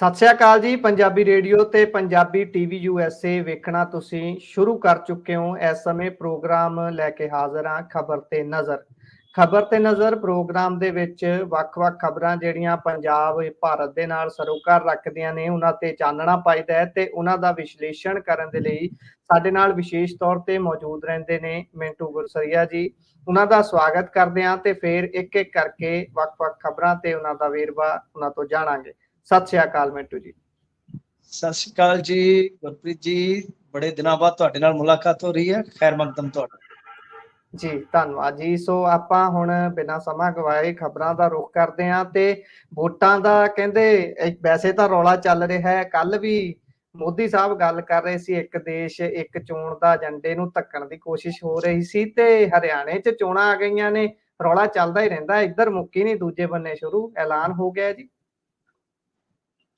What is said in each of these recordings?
ਸਤਿ ਸ਼੍ਰੀ ਅਕਾਲ ਜੀ। ਪੰਜਾਬੀ ਰੇਡੀਓ ਤੇ ਪੰਜਾਬੀ ਟੀਵੀ ਯੂਐਸਏ ਵੇਖਣਾ ਤੁਸੀਂ ਸ਼ੁਰੂ ਕਰ ਚੁੱਕੇ ਹੋ। ਇਸ ਸਮੇਂ ਪ੍ਰੋਗਰਾਮ ਲੈ ਕੇ ਹਾਜ਼ਰ ਹਾਂ ਖਬਰ ਤੇ ਨਜ਼ਰ। ਖਬਰ ਤੇ ਨਜ਼ਰ ਪ੍ਰੋਗਰਾਮ ਦੇ ਵਿੱਚ ਵੱਖ-ਵੱਖ ਖਬਰਾਂ ਜਿਹੜੀਆਂ ਪੰਜਾਬ ਭਾਰਤ ਦੇ ਨਾਲ ਸਰੋਕਾਰ ਰੱਖਦੀਆਂ ਨੇ ਉਹਨਾਂ ਤੇ ਚਾਨਣਾ ਪਾਈਦਾ ਹੈ ਤੇ ਉਹਨਾਂ ਦਾ ਵਿਸ਼ਲੇਸ਼ਣ ਕਰਨ ਦੇ ਲਈ ਸਾਡੇ ਨਾਲ ਵਿਸ਼ੇਸ਼ ਤੌਰ ਤੇ ਮੌਜੂਦ ਰਹਿੰਦੇ ਨੇ ਮਿੰਟੂ ਗੁਰਸਰੀਆ ਜੀ। ਉਹਨਾਂ ਦਾ ਸਵਾਗਤ ਕਰਦੇ ਹਾਂ ਤੇ ਫਿਰ ਇੱਕ-ਇੱਕ ਕਰਕੇ ਵੱਖ-ਵੱਖ ਖਬਰਾਂ ਤੇ ਉਹਨਾਂ ਦਾ ਵੇਰਵਾ ਉਹਨਾਂ ਤੋਂ ਜਾਣਾਂਗੇ। ਸਤਿ ਸ਼੍ਰੀ ਅਕਾਲ ਮਿੰਟੂ ਜੀ। ਸਤਿ ਸ਼੍ਰੀ ਅਕਾਲ ਜੀ ਗੁਰਪ੍ਰੀਤ ਜੀ, ਬੜੇ ਦਿਨਾਂ ਬਾਅਦ ਤੁਹਾਡੇ ਨਾਲ ਮੁਲਾਕਾਤ ਹੋ ਰਹੀ ਹੈ। ਖੈਰ ਮਕਦਮ ਤੁਹਾਡਾ ਜੀ ਧੰਨਵਾਦ ਜੀ। ਸੋ ਆਪਾਂ ਹੁਣ ਬਿਨਾਂ ਸਮਾਂ ਗਵਾਏ ਖਬਰਾਂ ਦਾ ਰੁਖ ਕਰਦੇ ਹਾਂ ਤੇ ਵੋਟਾਂ ਦਾ ਕਹਿੰਦੇ ਵੈਸੇ ਤਾਂ ਰੌਲਾ ਚੱਲ ਰਿਹਾ ਹੈ। ਕੱਲ ਵੀ ਮੋਦੀ ਸਾਹਿਬ ਗੱਲ ਕਰ ਰਹੇ ਸੀ, ਇੱਕ ਦੇਸ਼ ਇੱਕ ਚੋਣ ਦਾ ਏਜੰਡੇ ਨੂੰ ਧੱਕਣ ਦੀ ਕੋਸ਼ਿਸ਼ ਹੋ ਰਹੀ ਸੀ ਤੇ ਹਰਿਆਣੇ 'ਚ ਚੋਣਾਂ ਆ ਗਈਆਂ ਨੇ, ਰੌਲਾ ਚੱਲਦਾ ਹੀ ਰਹਿੰਦਾ, ਇੱਧਰ ਮੁੱਕੀ ਨਹੀਂ ਦੂਜੇ ਬੰਨੇ ਸ਼ੁਰੂ ਐਲਾਨ ਹੋ ਗਿਆ ਜੀ।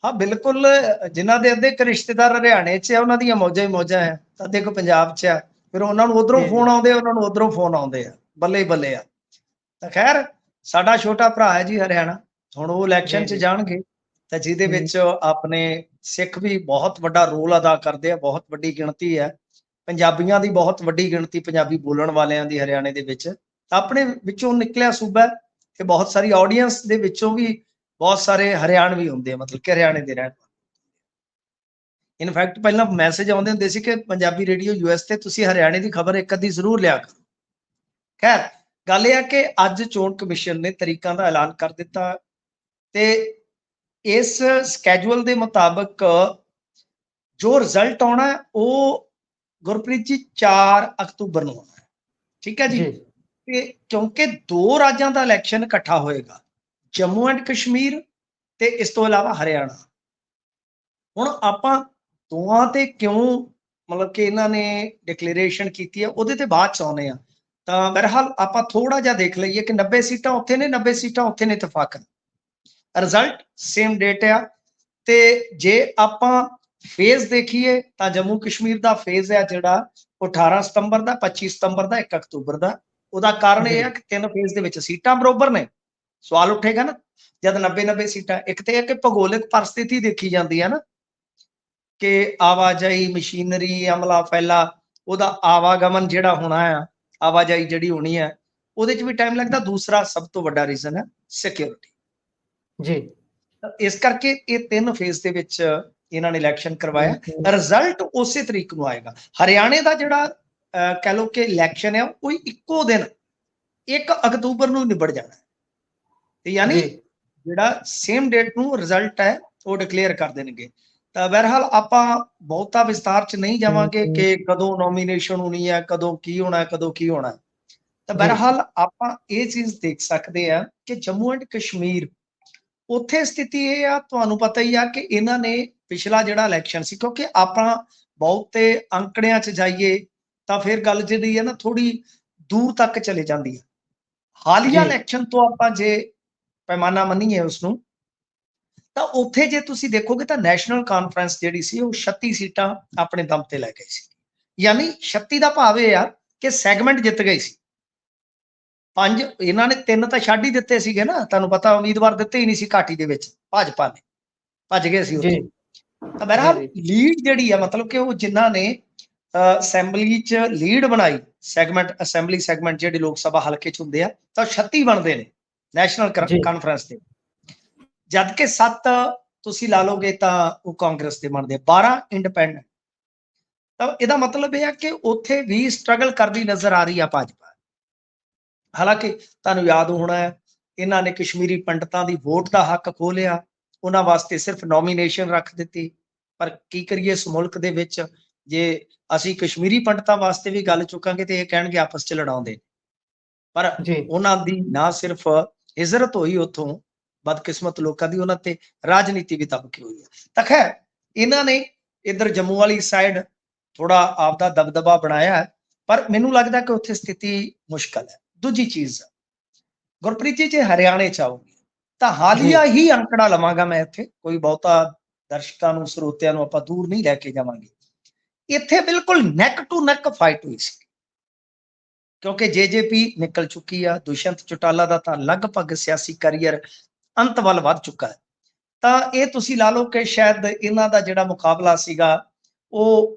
ਹਾਂ ਬਿਲਕੁਲ, ਜਿਨ੍ਹਾਂ ਦੇ ਅੱਧੇ ਕੁ ਰਿਸ਼ਤੇਦਾਰ ਹਰਿਆਣੇ 'ਚ ਆ ਉਹਨਾਂ ਦੀਆਂ ਮੌਜਾਂ ਹੀ ਮੌਜਾਂ ਹੈ, ਅੱਧੇ ਕੁ ਪੰਜਾਬ 'ਚ ਆ, ਫਿਰ ਉਹਨਾਂ ਨੂੰ ਉਧਰੋਂ ਫੋਨ ਆਉਂਦੇ, ਉਹਨਾਂ ਨੂੰ ਉਧਰੋਂ ਫੋਨ ਆਉਂਦੇ ਆ, ਬੱਲੇ ਹੀ ਬੱਲੇ ਆ। ਤਾਂ ਖੈਰ ਸਾਡਾ ਛੋਟਾ ਭਰਾ ਹੈ ਜੀ ਹਰਿਆਣਾ, ਹੁਣ ਉਹ ਇਲੈਕਸ਼ਨ 'ਚ ਜਾਣਗੇ ਤਾਂ ਜਿਹਦੇ ਵਿੱਚ ਆਪਣੇ ਸਿੱਖ ਵੀ ਬਹੁਤ ਵੱਡਾ ਰੋਲ ਅਦਾ ਕਰਦੇ ਆ, ਬਹੁਤ ਵੱਡੀ ਗਿਣਤੀ ਹੈ, ਪੰਜਾਬੀਆਂ ਦੀ ਬਹੁਤ ਵੱਡੀ ਗਿਣਤੀ, ਪੰਜਾਬੀ ਬੋਲਣ ਵਾਲਿਆਂ ਦੀ ਹਰਿਆਣੇ ਦੇ ਵਿੱਚ। ਆਪਣੇ ਵਿੱਚੋਂ ਨਿਕਲਿਆ ਸੂਬਾ ਤੇ ਬਹੁਤ ਸਾਰੀ ਆਡੀਅנס ਦੇ ਵਿੱਚੋਂ ਵੀ ਬਹੁਤ ਸਾਰੇ ਹਰਿਆਣਵੀ ਹੁੰਦੇ ਆ, ਮਤਲਬ ਕਿ ਹਰਿਆਣੇ ਦੇ ਰਹਿਣ ਵਾਲੇ। ਇਨਫੈਕਟ ਪਹਿਲਾਂ ਮੈਸੇਜ ਆਉਂਦੇ ਹੁੰਦੇ ਸੀ ਕਿ ਪੰਜਾਬੀ ਰੇਡੀਓ ਯੂਐਸ ਤੇ ਤੁਸੀਂ ਹਰਿਆਣੇ ਦੀ ਖਬਰ ਇੱਕ ਅੱਧੀ ਜ਼ਰੂਰ ਲਿਆ ਕਰੋ। ਖੈਰ ਗੱਲ ਇਹ ਆ ਕਿ ਅੱਜ ਚੋਣ ਕਮਿਸ਼ਨ ਨੇ ਤਰੀਕਾਂ ਦਾ ਐਲਾਨ ਕਰ ਦਿੱਤਾ ਤੇ ਇਸ ਸਕੈਜੂਅਲ ਦੇ ਮੁਤਾਬਕ ਜੋ ਰਿਜ਼ਲਟ ਆਉਣਾ ਉਹ ਗੁਰਪ੍ਰੀਤ ਜੀ 4 ਅਕਤੂਬਰ ਨੂੰ ਆਉਣਾ ਹੈ। ਠੀਕ ਹੈ ਜੀ। ਤੇ ਕਿਉਂਕਿ 2 ਰਾਜਾਂ ਦਾ ਇਲੈਕਸ਼ਨ ਇਕੱਠਾ ਹੋਏਗਾ, ਜੰਮੂ ਐਂਡ ਕਸ਼ਮੀਰ ਤੇ ਇਸ ਤੋਂ ਇਲਾਵਾ ਹਰਿਆਣਾ। ਹੁਣ ਆਪਾਂ ਦੋਵਾਂ ਤੇ ਕਿਉਂ ਮਤਲਬ ਕਿ ਇਹਨਾਂ ਨੇ ਡਿਕਲੇਰੇਸ਼ਨ ਕੀਤੀ ਹੈ ਉਹਦੇ ਤੇ ਬਾਅਦ ਚ ਆਉਂਦੇ ਆ। ਤਾਂ ਬਹਰਹਾਲ ਆਪਾਂ ਥੋੜਾ ਜਿਹਾ ਦੇਖ ਲਈਏ ਕਿ 90 ਸੀਟਾਂ ਉੱਥੇ ਨੇ, 90 ਸੀਟਾਂ ਉੱਥੇ ਨੇ ਇਤਫਾਕਨ। ਰਿਜ਼ਲਟ ਸੇਮ ਡੇਟ ਆ। ਤੇ ਜੇ ਆਪਾਂ ਫੇਜ਼ ਦੇਖੀਏ ਤਾਂ ਜੰਮੂ ਕਸ਼ਮੀਰ ਦਾ ਫੇਜ਼ ਹੈ ਜਿਹੜਾ ਉਹ 18 ਸਤੰਬਰ ਦਾ, 25 ਸਤੰਬਰ ਦਾ, 1 ਅਕਤੂਬਰ ਦਾ। ਉਹਦਾ ਕਾਰਨ ਇਹ ਹੈ ਕਿ 3 ਫੇਜ਼ ਦੇ ਵਿੱਚ ਸੀਟਾਂ ਬਰੋਬਰ ਨੇ। ਸਵਾਲ ਉੱਠੇਗਾ ਨਾ ਜਦ 90-90 ਸੀਟਾਂ। ਇੱਕ ਤੇ ਇਹ ਕਿ ਭੂਗੋਲਿਕ ਪਰਿਸਥਿਤੀ ਦੇਖੀ ਜਾਂਦੀ ਹੈ ਨਾ ਕਿ ਆਵਾਜਾਈ, ਮਸ਼ੀਨਰੀ, ਅਮਲਾ ਫੈਲਾ, ਉਹਦਾ ਆਵਾਗਮਨ ਜਿਹੜਾ ਹੋਣਾ ਆ, ਆਵਾਜਾਈ ਜਿਹੜੀ ਹੋਣੀ ਹੈ ਉਹਦੇ 'ਚ ਵੀ ਟਾਈਮ ਲੱਗਦਾ। ਦੂਸਰਾ ਸਭ ਤੋਂ ਵੱਡਾ ਰੀਜ਼ਨ ਹੈ ਸਿਕਿਉਰਿਟੀ ਜੀ। ਇਸ ਕਰਕੇ ਇਹ 3 ਫੇਜ਼ ਦੇ ਵਿੱਚ ਇਹਨਾਂ ਨੇ ਇਲੈਕਸ਼ਨ ਕਰਵਾਇਆ। ਰਿਜ਼ਲਟ ਉਸੇ ਤਰੀਕ ਨੂੰ ਆਏਗਾ। ਹਰਿਆਣੇ ਦਾ ਜਿਹੜਾ ਕਹਿ ਲਓ ਕਿ ਇਲੈਕਸ਼ਨ ਹੈ ਉਹ ਇੱਕੋ ਦਿਨ 1 ਅਕਤੂਬਰ ਨੂੰ ਨਿਬੜ ਜਾਣਾ ਤੇ ਯਾਨੀ ਜਿਹੜਾ ਸੇਮ ਡੇਟ ਨੂੰ ਰਿਜ਼ਲਟ ਹੈ ਉਹ ਡਿਕਲੇਅਰ ਕਰ ਦੇਣਗੇ। ਤਾਂ ਬਹਰਹਾਲ ਆਪਾਂ ਬਹੁਤਾ ਵਿਸਤਾਰ ਚ ਨਹੀਂ ਜਾਵਾਂਗੇ ਕਿ ਕਦੋਂ ਨੋਮੀਨੇਸ਼ਨ ਹੋਣੀ ਹੈ, ਕਦੋਂ ਕੀ ਹੋਣਾ, ਕਦੋਂ ਕੀ ਹੋਣਾ। ਤਾਂ ਬਹਰਹਾਲ ਆਪਾਂ ਇਹ ਚੀਜ਼ ਦੇਖ ਸਕਦੇ ਆ ਕਿ ਜੰਮੂ ਐਂਡ ਕਸ਼ਮੀਰ ਉੱਥੇ ਸਥਿਤੀ ਇਹ ਆ, ਤੁਹਾਨੂੰ ਪਤਾ ਹੀ ਆ ਕਿ ਇਹਨਾਂ ਨੇ ਪਿਛਲਾ ਜਿਹੜਾ ਇਲੈਕਸ਼ਨ ਸੀ, ਕਿਉਂਕਿ ਆਪਾਂ ਬਹੁਤੇ ਅੰਕੜਿਆਂ ਚ ਜਾਈਏ ਤਾਂ ਫਿਰ ਗੱਲ ਜਿਹੜੀ ਹੈ ਨਾ ਥੋੜੀ ਦੂਰ ਤੱਕ ਚਲੇ ਜਾਂਦੀ ਹੈ। ਹਾਲੀਆ ਇਲੈਕਸ਼ਨ ਤੋਂ ਆਪਾਂ ਜੇ ਪੈਮਾਨਾ ਮੰਨੀਏ ਉਸਨੂੰ ਤਾਂ ਉੱਥੇ ਜੇ ਤੁਸੀਂ ਦੇਖੋਗੇ ਤਾਂ ਨੈਸ਼ਨਲ ਕਾਨਫਰੰਸ ਜਿਹੜੀ ਸੀ ਉਹ 36 ਸੀਟਾਂ ਆਪਣੇ ਦਮ ਤੇ ਲੈ ਗਈ ਸੀ। ਯਾਨੀ 36 ਦਾ ਭਾਵ ਇਹ ਆ ਕਿ ਸੈਗਮੈਂਟ ਜਿੱਤ ਗਈ ਸੀ। 5 ਇਹਨਾਂ ਨੇ 3 ਤਾਂ ਛੱਡ ਹੀ ਦਿੱਤੇ ਸੀਗੇ ਨਾ, ਤੁਹਾਨੂੰ ਪਤਾ ਉਮੀਦਵਾਰ ਦਿੱਤੇ ਹੀ ਨਹੀਂ ਸੀ ਘਾਟੀ ਦੇ ਵਿੱਚ, ਭਾਜਪਾ ਨੇ ਭੱਜ ਗਏ ਸੀ ਉੱਥੇ। ਤਾਂ ਬਹਰਹਾਲ ਲੀਡ ਜਿਹੜੀ ਆ ਮਤਲਬ ਕਿ ਉਹ ਜਿਨ੍ਹਾਂ ਨੇ ਅਸੈਂਬਲੀ ਚ ਲੀਡ ਬਣਾਈ, ਸੈਗਮੈਂਟ ਅਸੈਂਬਲੀ ਸੈਗਮੈਂਟ ਜਿਹੜੇ ਲੋਕ ਸਭਾ ਹਲਕੇ ਚ ਹੁੰਦੇ ਆ ਤਾਂ 36 ਬਣਦੇ ਨੇ ਨੈਸ਼ਨਲ ਕਾਨਫਰੰਸ ਦੇ, ਜਦ ਕਿ 7 ਤੁਸੀਂ ਲਾ ਲੋਗੇ ਤਾਂ ਉਹ ਕਾਂਗਰਸ ਦੇ ਬਣਦੇ, 12 ਇੰਡੀਪੈਂਡੈਂਟ। ਤਾਂ ਇਹਦਾ ਮਤਲਬ ਇਹ ਆ ਕਿ ਉੱਥੇ ਵੀ ਸਟਰਗਲ ਕਰਦੀ ਨਜ਼ਰ ਆ ਰਹੀ ਆ ਭਾਜਪਾ। ਹਾਲਾਂਕਿ ਤੁਹਾਨੂੰ ਯਾਦ ਹੋਣਾ ਹੈ ਇਹਨਾਂ ਨੇ ਕਸ਼ਮੀਰੀ ਪੰਡਤਾਂ ਦੀ ਵੋਟ ਦਾ ਹੱਕ ਖੋਹ ਲਿਆ, ਉਹਨਾਂ ਵਾਸਤੇ ਸਿਰਫ ਨੋਮੀਨੇਸ਼ਨ ਰੱਖ ਦਿੱਤੀ। ਪਰ ਕੀ ਕਰੀਏ, ਇਸ ਮੁਲਕ ਦੇ ਵਿੱਚ ਜੇ ਅਸੀਂ ਕਸ਼ਮੀਰੀ ਪੰਡਤਾਂ ਵਾਸਤੇ ਵੀ ਗੱਲ ਚੁੱਕਾਂਗੇ ਤੇ ਇਹ ਕਹਿਣਗੇ ਆਪਸ ਚ ਲੜਾਉਂਦੇ। ਪਰ ਉਹਨਾਂ ਦੀ ਨਾ ਸਿਰਫ ਹਿਜਰਤ ਹੋਈ ਉੱਥੋਂ ਬਦਕਿਸਮਤ ਲੋਕਾਂ ਦੀ, ਉਹਨਾਂ ਤੇ ਰਾਜਨੀਤੀ ਵੀ ਦਬਕੀ ਹੋਈ ਹੈ। ਤਾਂ ਖੈਰ ਇਹਨਾਂ ਨੇ ਇੱਧਰ ਜੰਮੂ ਵਾਲੀ ਸਾਈਡ ਥੋੜਾ ਆਪਦਾ ਦਬਦਬਾ ਬਣਾਇਆ ਹੈ, ਪਰ ਮੈਨੂੰ ਲੱਗਦਾ ਕਿ ਉੱਥੇ ਸਥਿਤੀ ਮੁਸ਼ਕਲ ਹੈ। ਦੂਜੀ ਚੀਜ਼ ਗੁਰਪ੍ਰੀਤ ਜੀ, ਜੇ ਹਰਿਆਣੇ ਚ ਆਉਗੀ ਤਾਂ ਹਾਲੀਆ ਹੀ ਅੰਕੜਾ ਲਵਾਂਗਾ ਮੈਂ ਇੱਥੇ, ਕੋਈ ਬਹੁਤਾ ਦਰਸ਼ਕਾਂ ਨੂੰ ਸਰੋਤਿਆਂ ਨੂੰ ਆਪਾਂ ਦੂਰ ਨਹੀਂ ਲੈ ਕੇ ਜਾਵਾਂਗੇ। ਇੱਥੇ ਬਿਲਕੁਲ ਨੈਕ ਟੂ ਨੈਕ ਫਾਈਟ ਹੋਈ ਸੀ, ਕਿਉਂਕਿ ਜੇਜੇਪੀ ਨਿਕਲ ਚੁੱਕੀ ਆ। ਦੁਸ਼ਯੰਤ ਚੌਟਾਲਾ ਦਾ ਤਾਂ ਲਗਭਗ ਸਿਆਸੀ ਕਰੀਅਰ ਅੰਤ ਵੱਲ ਵੱਧ ਚੁੱਕਾ ਹੈ। ਤਾਂ ਇਹ ਤੁਸੀਂ ਲਾ ਲਓ ਕਿ ਸ਼ਾਇਦ ਇਹਨਾਂ ਦਾ ਜਿਹੜਾ ਮੁਕਾਬਲਾ ਸੀਗਾ ਉਹ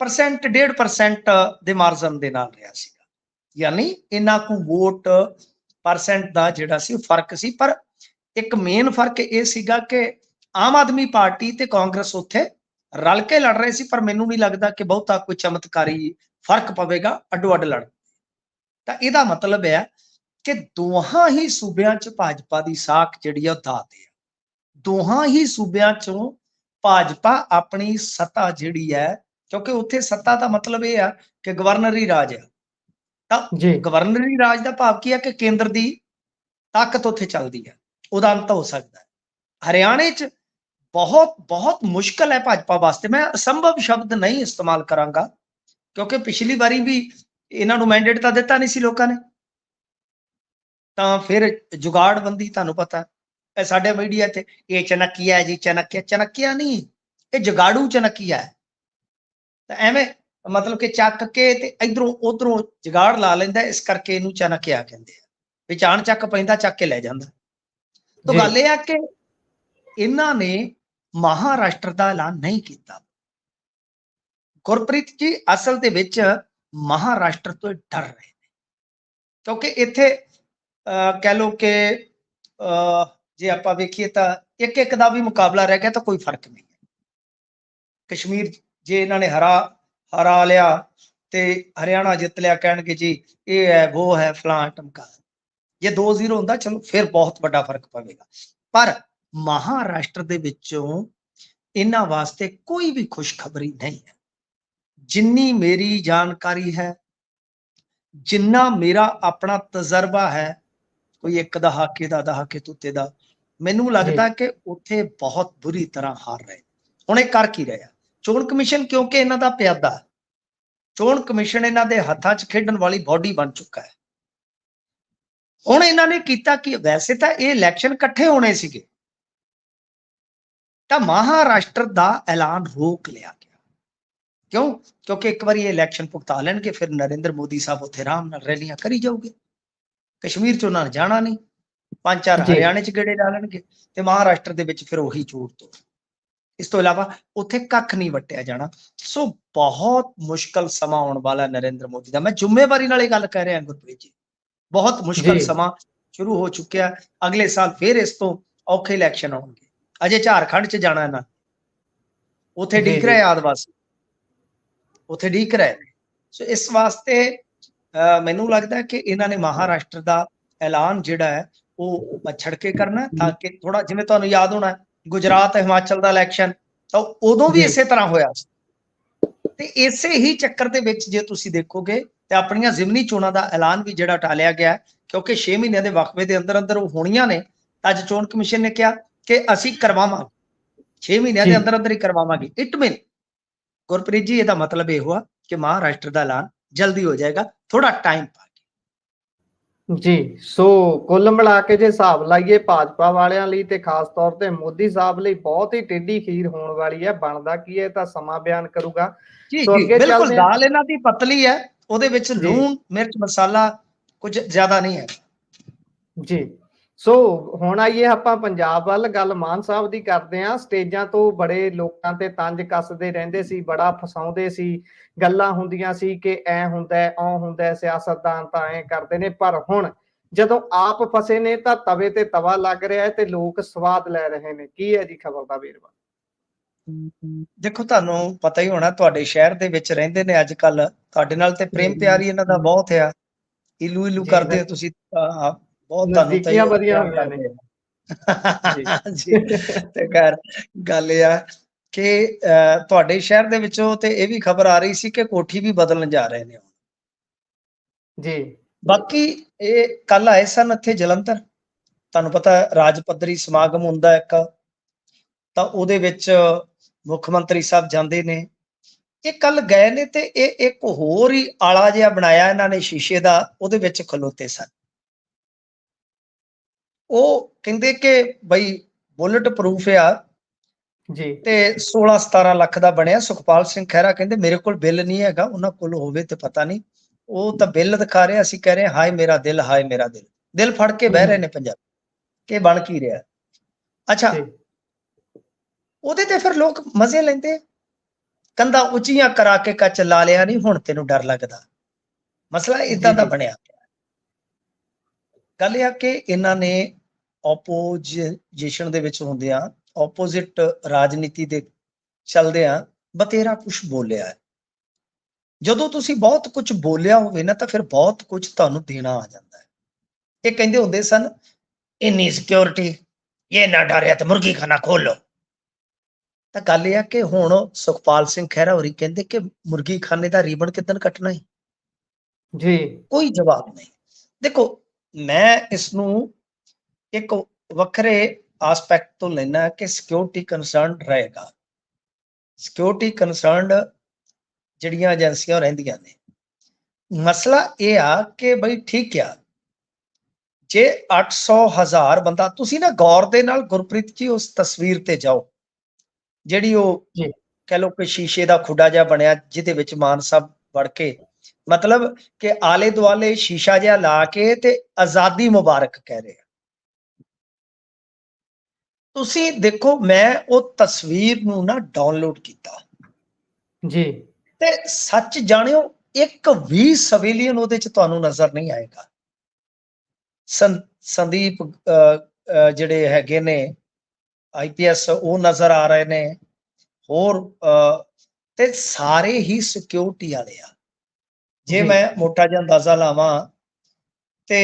ਪਰਸੈਂਟ 1.5% ਦੇ ਮਾਰਜਨ ਦੇ ਨਾਲ ਰਿਹਾ ਸੀਗਾ, ਯਾਨੀ ਇਹਨਾਂ ਕੁ ਵੋਟ ਪਰਸੈਂਟ ਦਾ ਜਿਹੜਾ ਸੀ ਫਰਕ ਸੀ। ਪਰ ਇੱਕ ਮੇਨ ਫਰਕ ਇਹ ਸੀਗਾ ਕਿ ਆਮ ਆਦਮੀ ਪਾਰਟੀ ਤੇ ਕਾਂਗਰਸ ਉੱਥੇ ਰਲ ਕੇ ਲੜ ਰਹੇ ਸੀ, ਪਰ ਮੈਨੂੰ ਨਹੀਂ ਲੱਗਦਾ ਕਿ ਬਹੁਤਾ ਕੋਈ ਚਮਤਕਾਰੀ ਫਰਕ ਪਵੇਗਾ ਅੱਡੋ ਅੱਡ ਲੜ। ਤਾਂ ਇਹਦਾ ਮਤਲਬ ਹੈ ਕਿ ਦੋਹਾਂ ਹੀ ਸੂਬਿਆਂ 'ਚ ਭਾਜਪਾ ਦੀ ਸਾਖ ਜਿਹੜੀ ਆ ਉਹ ਦਾਅ ਤੇ ਹੈ। ਦੋਹਾਂ ਹੀ ਸੂਬਿਆਂ 'ਚੋਂ ਭਾਜਪਾ ਆਪਣੀ ਸੱਤਾ ਜਿਹੜੀ ਹੈ, ਕਿਉਂਕਿ ਉੱਥੇ ਸੱਤਾ ਦਾ ਮਤਲਬ ਇਹ ਆ ਕਿ ਗਵਰਨਰੀ ਰਾਜ ਹੈ, ਤਾਂ ਜੀ ਗਵਰਨਰੀ ਰਾਜ ਦਾ ਭਾਵ ਕੀ ਹੈ ਕਿ ਕੇਂਦਰ ਦੀ ਤਾਕਤ ਉੱਥੇ ਚੱਲਦੀ ਹੈ, ਉਹਦਾ ਅੰਤ ਹੋ ਸਕਦਾ ਹੈ। ਹਰਿਆਣੇ 'ਚ ਬਹੁਤ ਬਹੁਤ ਮੁਸ਼ਕਲ ਹੈ ਭਾਜਪਾ ਵਾਸਤੇ। ਮੈਂ ਅਸੰਭਵ ਸ਼ਬਦ ਨਹੀਂ ਇਸਤੇਮਾਲ ਕਰਾਂਗਾ, ਕਿਉਂਕਿ ਪਿਛਲੀ ਵਾਰੀ ਵੀ ਇਹਨਾਂ ਨੂੰ ਮੈਂਡੇਟ ਤਾਂ ਦਿੱਤਾ ਨਹੀਂ ਸੀ ਲੋਕਾਂ ਨੇ, ਤਾਂ ਫਿਰ ਜੁਗਾੜਬੰਦੀ ਤੁਹਾਨੂੰ ਪਤਾ ਇਹ ਸਾਡੇ ਮੀਡੀਆ ਤੇ ਇਹ ਚਨਕੀਆ ਜੀ, ਚਨਕਿਆ ਚਨਕਿਆ ਨਹੀਂ, ਇਹ ਜਗਾੜੂ ਚਨਕਿਆ ਹੈ। ਤਾਂ ਐਵੇਂ ਮਤਲਬ ਕਿ ਚੱਕ ਕੇ ਤੇ ਇਧਰੋਂ ਉਧਰੋਂ ਜਗਾੜ ਲਾ ਲੈਂਦਾ, ਇਸ ਕਰਕੇ ਇਹਨੂੰ ਚਨਕਿਆ ਕਹਿੰਦੇ ਆ। ਵਿੱਚ ਆਣ ਚੱਕ ਪੈਂਦਾ, ਚੱਕ ਕੇ ਲੈ ਜਾਂਦਾ। ਤਾਂ ਗੱਲ ਇਹ ਆ ਕਿ ਇਹਨਾਂ ਨੇ ਮਹਾਰਾਸ਼ਟਰ ਦਾ ਐਲਾਨ ਨਹੀਂ ਕੀਤਾ। ਗੁਰਪ੍ਰੀਤ ਜੀ ਅਸਲ ਦੇ ਵਿੱਚ ਮਹਾਰਾਸ਼ਟਰ ਤੋਂ ਡਰ ਰਹੇ ਨੇ, ਕਿਉਂਕਿ ਇੱਥੇ ਕਹਿ ਲਓ ਕਿ ਜੇ ਆਪਾਂ ਵੇਖੀਏ ਤਾਂ ਇੱਕ ਇੱਕ ਦਾ ਵੀ ਮੁਕਾਬਲਾ ਰਹਿ ਗਿਆ ਤਾਂ ਕੋਈ ਫਰਕ ਨਹੀਂ ਹੈ। ਕਸ਼ਮੀਰ ਜੇ ਇਹਨਾਂ ਨੇ ਹਰਾ ਲਿਆ ਤੇ ਹਰਿਆਣਾ ਜਿੱਤ ਲਿਆ, ਕਹਿਣਗੇ ਜੀ ਇਹ ਹੈ ਉਹ ਹੈ ਫਲਾਂ ਟਮਕਾ। ਜੇ 2-0 ਹੁੰਦਾ ਚਲੋ ਫਿਰ ਬਹੁਤ ਵੱਡਾ ਫਰਕ ਪਵੇਗਾ, ਪਰ ਮਹਾਰਾਸ਼ਟਰ ਦੇ ਵਿੱਚੋਂ ਇਹਨਾਂ ਵਾਸਤੇ ਕੋਈ ਵੀ ਖੁਸ਼ਖਬਰੀ ਨਹੀਂ ਹੈ। ਜਿੰਨੀ ਮੇਰੀ ਜਾਣਕਾਰੀ ਹੈ, ਜਿੰਨਾ ਮੇਰਾ ਆਪਣਾ ਤਜਰਬਾ ਹੈ, ਕੋਈ ਇੱਕ ਦਹਾਕੇ ਦਾ ਦਹਾਕੇ ਤੁੱਤੇ ਦਾ, ਮੈਨੂੰ ਲੱਗਦਾ ਕਿ ਉੱਥੇ ਬਹੁਤ ਬੁਰੀ ਤਰ੍ਹਾਂ ਹਾਰ ਰਹੇ। ਹੁਣ ਇਹ ਕਰ ਕੀ ਰਿਹਾ? ਚੋਣ ਕਮਿਸ਼ਨ, ਕਿਉਂਕਿ ਇਹਨਾਂ ਦਾ ਪਿਆਦਾ, ਚੋਣ ਕਮਿਸ਼ਨ ਇਹਨਾਂ ਦੇ ਹੱਥਾਂ 'ਚ ਖੇਡਣ ਵਾਲੀ ਬਾਡੀ ਬਣ ਚੁੱਕਾ ਹੈ। ਹੁਣ ਇਹਨਾਂ ਨੇ ਕੀਤਾ ਕਿ ਵੈਸੇ ਤਾਂ ਇਹ ਇਲੈਕਸ਼ਨ ਇਕੱਠੇ ਹੋਣੇ ਸੀਗੇ, ਤਾਂ ਮਹਾਰਾਸ਼ਟਰ ਦਾ ਐਲਾਨ ਰੋਕ ਲਿਆ ਗਿਆ। ਕਿਉਂ? ਕਿਉਂਕਿ ਇੱਕ ਵਾਰੀ ਇਹ ਇਲੈਕਸ਼ਨ ਭੁਗਤਾ ਲੈਣਗੇ, ਫਿਰ ਨਰਿੰਦਰ ਮੋਦੀ ਸਾਹਿਬ ਉੱਥੇ ਆਰਾਮ ਨਾਲ ਰੈਲੀਆਂ ਕਰੀ ਜਾਊਗੇ। ਕਸ਼ਮੀਰ 'ਚ ਉਹਨਾਂ ਨੇ ਜਾਣਾ ਨਹੀਂ, 5-4 ਹਰਿਆਣੇ 'ਚ ਗੇੜੇ ਲਾ ਲੈਣਗੇ ਤੇ ਮਹਾਰਾਸ਼ਟਰ ਦੇ ਵਿੱਚ ਫਿਰ ਉਹੀ ਝੂਠ ਤੋਂ। ਇਸ ਤੋਂ ਇਲਾਵਾ ਉੱਥੇ ਕੱਖ ਨਹੀਂ ਵੱਟਿਆ ਜਾਣਾ। ਸੋ ਬਹੁਤ ਮੁਸ਼ਕਲ ਸਮਾਂ ਆਉਣ ਵਾਲਾ ਨਰਿੰਦਰ ਮੋਦੀ ਦਾ। ਮੈਂ ਜ਼ਿੰਮੇਵਾਰੀ ਨਾਲ ਇਹ ਗੱਲ ਕਹਿ ਰਿਹਾ ਗੁਰਪ੍ਰੀਤ ਜੀ, ਬਹੁਤ ਮੁਸ਼ਕਲ ਸਮਾਂ ਸ਼ੁਰੂ ਹੋ ਚੁੱਕਿਆ। ਅਗਲੇ ਸਾਲ ਫਿਰ ਇਸ ਤੋਂ ਔਖੇ ਇਲੈਕਸ਼ਨ ਆਉਣਗੇ। ਅਜੇ ਝਾਰਖੰਡ 'ਚ ਜਾਣਾ ਇਹਨਾਂ, ਉੱਥੇ ਡੀਕ ਰਹੇ ਆਦਿਵਾਸੀ, ਉੱਥੇ ਡੀਕ ਰਹੇ ਨੇ। ਸੋ ਇਸ ਵਾਸਤੇ ਮੈਨੂੰ ਲੱਗਦਾ ਕਿ ਇਹਨਾਂ ਨੇ ਮਹਾਰਾਸ਼ਟਰ ਦਾ ਐਲਾਨ ਜਿਹੜਾ ਹੈ ਉਹ ਛੱਡ ਕੇ ਕਰਨਾ, ਤਾਂ ਕਿ ਥੋੜਾ, ਜਿਵੇਂ ਤੁਹਾਨੂੰ ਯਾਦ ਹੋਣਾ ਗੁਜਰਾਤ ਹਿਮਾਚਲ ਦਾ ਇਲੈਕਸ਼ਨ ਤਾਂ ਉਦੋਂ ਵੀ ਇਸੇ ਤਰ੍ਹਾਂ ਹੋਇਆ ਸੀ। ਤੇ ਇਸੇ ਹੀ ਚੱਕਰ ਦੇ ਵਿੱਚ ਜੇ ਤੁਸੀਂ ਦੇਖੋਗੇ ਤੇ ਆਪਣੀਆਂ ਜ਼ਿਮਨੀ ਚੋਣਾਂ ਦਾ ਐਲਾਨ ਵੀ ਜਿਹੜਾ ਟਾਲਿਆ ਗਿਆ, ਕਿਉਂਕਿ 6 ਮਹੀਨਿਆਂ ਦੇ ਵਕਫੇ ਦੇ ਅੰਦਰ ਅੰਦਰ ਉਹ ਹੋਣੀਆਂ ਨੇ। ਅੱਜ ਚੋਣ ਕਮਿਸ਼ਨ ਨੇ ਕਿਹਾ ਕਿ ਅਸੀਂ ਕਰਵਾਵਾਂਗੇ, 6 ਮਹੀਨਿਆਂ ਦੇ ਅੰਦਰ ਅੰਦਰ ਹੀ ਕਰਵਾਵਾਂਗੇ। ਇਟ ਮੀਨ ਗੁਰਪ੍ਰੀਤ ਜੀ, ਇਹਦਾ ਮਤਲਬ ਇਹ ਹੋਆ ਕਿ ਮਹਾਰਾਸ਼ਟਰ ਦਾ ਐਲਾਨ ਜਲਦੀ ਹੋ ਜਾਏਗਾ, ਥੋੜਾ ਟਾਈਮ ਪਾ ਕੇ। ਜੀ, ਸੋ ਕੁੱਲ ਮਿਲਾ ਕੇ ਜੇ ਹਿਸਾਬ ਲਾਈਏ ਭਾਜਪਾ ਵਾਲਿਆਂ ਲਈ ਤੇ ਖਾਸ ਤੌਰ ਤੇ ਮੋਦੀ ਸਾਹਿਬ ਲਈ ਬਹੁਤ ਹੀ ਟੇਢੀ ਖੀਰ ਹੋਣ ਵਾਲੀ ਹੈ। ਬਣਦਾ ਕੀ ਹੈ ਤਾਂ ਸਮਾਂ ਬਿਆਨ ਕਰੂਗਾ। ਸੋ ਅੱਗੇ ਬਿਲਕੁਲ ਦਾਲ ਇਹਨਾਂ ਦੀ ਪਤਲੀ ਹੈ, ਉਹਦੇ ਵਿੱਚ ਲੂਣ ਮਿਰਚ ਮਸਾਲਾ ਕੁਝ ਜ਼ਿਆਦਾ ਨਹੀਂ ਹੈ ਜੀ। ਸੋ ਹੁਣ ਆਈਏ ਆਪਾਂ ਪੰਜਾਬ ਵੱਲ। ਗੱਲ ਮਾਨ ਸਾਹਿਬ ਦੀ ਕਰਦੇ ਹਾਂ। ਸਟੇਜਾਂ ਤੋਂ ਬੜੇ ਲੋਕਾਂ ਤੇ ਤੰਜ ਕੱਸਦੇ ਰਹਿੰਦੇ ਸੀ, ਬੜਾ ਫਸਾਉਂਦੇ ਸੀ, ਗੱਲਾਂ ਹੁੰਦੀਆਂ ਸੀ ਕਿ ਐ ਹੁੰਦਾ ਉਹ ਹੁੰਦਾ, ਸਿਆਸਤਦਾਨ ਤਾਂ ਐ ਕਰਦੇ ਨੇ। ਪਰ ਹੁਣ ਜਦੋਂ ਆਪ ਫਸੇ ਨੇ ਤਾਂ ਤਵੇ ਤੇ ਤਵਾ ਲੱਗ ਰਿਹਾ ਹੈ ਤੇ ਲੋਕ ਸਵਾਦ ਲੈ ਰਹੇ ਨੇ। ਕੀ ਹੈ ਜੀ ਖਬਰ ਦਾ ਵੇਰਵਾ? ਦੇਖੋ, ਤੁਹਾਨੂੰ ਪਤਾ ਹੀ ਹੋਣਾ, ਤੁਹਾਡੇ ਸ਼ਹਿਰ ਦੇ ਵਿੱਚ ਰਹਿੰਦੇ ਨੇ ਅੱਜ ਕੱਲ, ਤੁਹਾਡੇ ਨਾਲ ਤੇ ਪ੍ਰੇਮ ਪਿਆਰ ਹੀ ਇਹਨਾਂ ਦਾ ਬਹੁਤ ਆ। ਇਲੂ ਇਲੂ ਕਰਦੇ ਹੋ ਤੁਸੀਂ, ਬਹੁਤ ਤੁਹਾਨੂੰ ਤਾਂ ਵਧੀਆ ਹੋਈਆਂ ਨੇ ਜੀ। ਤੇ ਖੈਰ ਗੱਲ ਇਹ ਆ ਕਿ ਤੁਹਾਡੇ ਸ਼ਹਿਰ ਦੇ ਵਿੱਚੋਂ ਤੇ ਇਹ ਵੀ ਖਬਰ ਆ ਰਹੀ ਸੀ ਕਿ ਕੋਠੀ ਵੀ ਬਦਲਣ ਜਾ ਰਹੇ ਨੇ ਜੀ। ਬਾਕੀ ਇਹ ਕੱਲ ਆਏ ਸਨ ਇੱਥੇ ਜਲੰਧਰ, ਤੁਹਾਨੂੰ ਪਤਾ ਰਾਜ ਪੱਧਰੀ ਸਮਾਗਮ ਹੁੰਦਾ ਇੱਕ, ਤਾਂ ਉਹਦੇ ਵਿੱਚ ਮੁੱਖ ਮੰਤਰੀ ਸਾਹਿਬ ਜਾਂਦੇ ਨੇ। ਇਹ ਕੱਲ ਗਏ ਨੇ ਤੇ ਇਹ ਇੱਕ ਹੋਰ ਹੀ ਆਲਾ ਜਿਹਾ ਬਣਾਇਆ ਇਹਨਾਂ ਨੇ ਸ਼ੀਸ਼ੇ ਦਾ, ਉਹਦੇ ਵਿੱਚ ਖਲੋਤੇ ਸਨ। ਉਹ ਕਹਿੰਦੇ ਕਿ ਬਈ ਬੁਲਟ ਪ੍ਰੂਫ ਆ ਜੀ, ਤੇ 16-17 ਲੱਖ ਦਾ ਬਣਿਆ। ਸੁਖਪਾਲ ਸਿੰਘ ਖਹਿਰਾ ਕਹਿੰਦੇ ਮੇਰੇ ਕੋਲ ਬਿੱਲ ਨਹੀਂ ਹੈਗਾ, ਉਹਨਾਂ ਕੋਲ ਹੋਵੇ ਤੇ ਪਤਾ ਨਹੀਂ। ਉਹ ਤਾਂ ਬਿੱਲ ਦਿਖਾ ਰਹੇ, ਅਸੀਂ ਕਹਿ ਰਹੇ ਹਾਏ ਮੇਰਾ ਦਿਲ, ਹਾਏ ਮੇਰਾ ਦਿਲ। ਦਿਲ ਫੜ ਕੇ ਬਹਿ ਰਹੇ ਨੇ ਪੰਜਾਬ, ਕਿ ਬਣ ਕੀ ਰਿਹਾ। ਅੱਛਾ, ਜੀ ਉਹਦੇ ਤੇ ਫਿਰ ਲੋਕ ਮਜ਼ੇ ਲੈਂਦੇ ਆ। ਕੰਧਾਂ ਉੱਚੀਆਂ ਕਰਾ ਕੇ ਕੱਚ ਲਾ ਲਿਆ, ਨਹੀਂ ਹੁਣ ਤੈਨੂੰ ਡਰ ਲੱਗਦਾ। ਮਸਲਾ ਇਦਾਂ ਦਾ ਜੀ ਬਣਿਆ ਪਿਆ। ਗੱਲ ਇਹ ਆ ਕਿ ਇਹਨਾਂ ਨੇ ਆਪੋਜੀਸ਼ਨ ਦੇ ਵਿੱਚ ਹੁੰਦਿਆਂ, ਆਪੋਜ਼ਿਟ ਰਾਜਨੀਤੀ ਦੇ ਚਲਦਿਆਂ ਬਥੇਰਾ ਕੁਝ ਬੋਲਿਆ ਹੈ। ਜਦੋਂ ਤੁਸੀਂ ਬਹੁਤ ਕੁਝ ਬੋਲਿਆ ਹੋਵੇ ਨਾ, ਤਾਂ ਫਿਰ ਬਹੁਤ ਕੁਝ ਤੁਹਾਨੂੰ ਦੇਣਾ ਆ ਜਾਂਦਾ ਹੈ। ਇਹ ਕਹਿੰਦੇ ਹੁੰਦੇ ਸਨ, ਇੰਨੀ ਸਿਕਿਉਰਿਟੀ, ਇਹ ਨਾ ਡਰਿਆ ਤੇ ਮੁਰਗੀ ਖਾਨਾ ਖੋਲ ਲੋ। ਤਾਂ ਗੱਲ ਇਹ ਆ ਕਿ ਹੁਣ ਸੁਖਪਾਲ ਸਿੰਘ ਖਹਿਰਾ ਹੋਰੀ ਕਹਿੰਦੇ ਕਿ ਮੁਰਗੀ ਖਾਨੇ ਦਾ ਰੀਬਨ ਕਿੱਦਣ ਕੱਟਣਾ ਹੈ। ਜੀ ਕੋਈ ਜਵਾਬ ਨਹੀਂ। ਦੇਖੋ, ਮੈਂ ਇਸ ਨੂੰ ਇੱਕ ਵੱਖਰੇ ਆਸਪੈਕਟ ਤੋਂ ਲੈਣਾ ਕਿ ਸਿਕਿਉਰਿਟੀ ਕੰਸਰਨ ਰਹੇਗਾ। ਸਿਕਿਉਰਿਟੀ ਕੰਸਰਨਡ ਜਿਹੜੀਆਂ ਏਜੰਸੀਆਂ ਰਹਿੰਦੀਆਂ ਨੇ, ਮਸਲਾ ਇਹ ਆ ਕਿ ਬਈ ਠੀਕ ਆ, ਜੇ 800,000 ਬੰਦਾ, ਤੁਸੀਂ ਨਾ ਗੌਰ ਦੇ ਨਾਲ ਗੁਰਪ੍ਰੀਤ ਜੀ ਉਸ ਤਸਵੀਰ ਤੇ ਜਾਓ, ਜਿਹੜੀ ਉਹ ਜੀ ਕਹਿ ਲਓ ਕਿ ਸ਼ੀਸ਼ੇ ਦਾ ਖੁੱਡਾ ਜਿਹਾ ਬਣਿਆ, ਜਿਹਦੇ ਵਿੱਚ ਮਾਨ ਸਾਹਿਬ ਵੜ ਕੇ, ਮਤਲਬ ਕਿ ਆਲੇ ਦੁਆਲੇ ਸ਼ੀਸ਼ਾ ਜਿਹਾ ਲਾ ਕੇ ਤੇ ਆਜ਼ਾਦੀ ਮੁਬਾਰਕ ਕਹਿ ਰਹੇ ਆ। ਤੁਸੀਂ ਦੇਖੋ, ਮੈਂ ਉਹ ਤਸਵੀਰ ਨੂੰ ਨਾ ਡਾਊਨਲੋਡ ਕੀਤਾ ਜੀ ਤੇ ਸੱਚ ਜਾਣਿਓ, ਇੱਕ ਵੀ ਸਿਵਿਲੀਅਨ ਉਹਦੇ ਚ ਤੁਹਾਨੂੰ ਨਜ਼ਰ ਨਹੀਂ ਆਏਗਾ। ਸੰਦੀਪ ਜਿਹੜੇ ਹੈਗੇ ਨੇ IPS, ਉਹ ਨਜ਼ਰ ਆ ਰਹੇ ਨੇ, ਹੋਰ ਤੇ ਸਾਰੇ ਹੀ ਸਿਕਿਉਰਿਟੀ ਵਾਲੇ ਆ। ਜੇ ਜੀ ਮੈਂ ਮੋਟਾ ਜਿਹਾ ਅੰਦਾਜ਼ਾ ਲਾਵਾਂ ਤੇ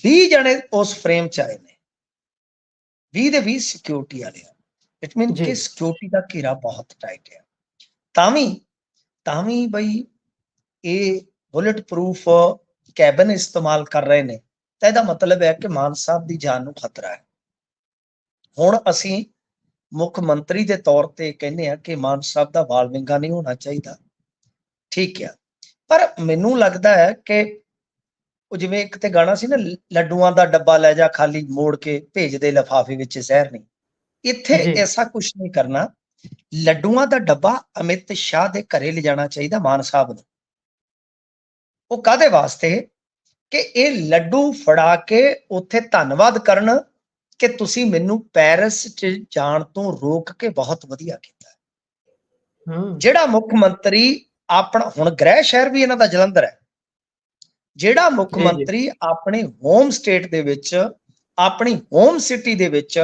20 ਜਣੇ ਉਸ ਫਰੇਮ ਚ ਆਏ ਨੇ, 20 ਦੇ 20 ਸਿਕਿਉਰਿਟੀ ਵਾਲੇ ਆ। ਇਟ ਮੀਨ ਜੀ ਕਿ ਸਿਕਿਉਰਿਟੀ ਦਾ ਘੇਰਾ ਬਹੁਤ ਟਾਈਟ ਹੈ। ਤਾਂ ਵੀ ਬਈ ਇਹ ਬੁਲਟ ਪ੍ਰੂਫ ਕੈਬਨ ਇਸਤੇਮਾਲ ਕਰ ਰਹੇ ਨੇ, ਤਾਂ ਇਹਦਾ ਮਤਲਬ ਹੈ ਕਿ ਮਾਨ ਸਾਹਿਬ ਦੀ ਜਾਨ ਨੂੰ ਖਤਰਾ ਹੈ। ਹੁਣ ਅਸੀਂ ਮੁੱਖ ਮੰਤਰੀ ਦੇ ਤੌਰ ਤੇ ਕਹਿੰਦੇ ਆ ਕਿ ਮਾਨ ਸਾਹਿਬ ਦਾ ਵਾਲ ਵਿੰਗਾ ਨਹੀਂ ਹੋਣਾ ਚਾਹੀਦਾ, ਠੀਕ ਹੈ, ਪਰ ਮੈਨੂੰ ਲੱਗਦਾ ਹੈ ਕਿ ਉਹ ਜਿਵੇਂ ਇੱਕ ਤੇ ਗਾਣਾ ਸੀ ਨਾ, ਲੱਡੂਆਂ ਦਾ ਡੱਬਾ ਲੈ ਜਾ ਖਾਲੀ ਮੋੜ ਕੇ, ਭੇਜ ਦੇ ਲਿਫਾਫੇ ਵਿੱਚ ਜ਼ਹਿਰ ਨਹੀਂ। ਇੱਥੇ ਜੀ ਐਸਾ ਕੁਝ ਨਹੀਂ ਕਰਨਾ। ਲੱਡੂਆਂ ਦਾ ਡੱਬਾ ਅਮਿਤ ਸ਼ਾਹ ਦੇ ਘਰੇ ਲਿਜਾਣਾ ਚਾਹੀਦਾ ਮਾਨ ਸਾਹਿਬ ਨੂੰ। ਉਹ ਕਾਹਦੇ ਵਾਸਤੇ? ਕਿ ਇਹ ਲੱਡੂ ਫੜਾ ਕੇ ਉੱਥੇ ਧੰਨਵਾਦ ਕਰਨ ਕਿ ਤੁਸੀਂ ਮੈਨੂੰ ਪੈਰਿਸ 'ਚ ਜਾਣ ਤੋਂ ਰੋਕ ਕੇ ਬਹੁਤ ਵਧੀਆ ਕੀਤਾ। ਜਿਹੜਾ ਮੁੱਖ ਮੰਤਰੀ ਆਪਣਾ, ਹੁਣ ਗ੍ਰਹਿ ਸ਼ਹਿਰ ਵੀ ਇਹਨਾਂ ਦਾ ਜਲੰਧਰ ਹੈ, ਜਿਹੜਾ ਮੁੱਖ ਜੀ ਜੀ ਮੰਤਰੀ ਆਪਣੇ ਹੋਮ ਸਟੇਟ ਦੇ ਵਿੱਚ, ਆਪਣੀ ਹੋਮ ਸਿਟੀ ਦੇ ਵਿੱਚ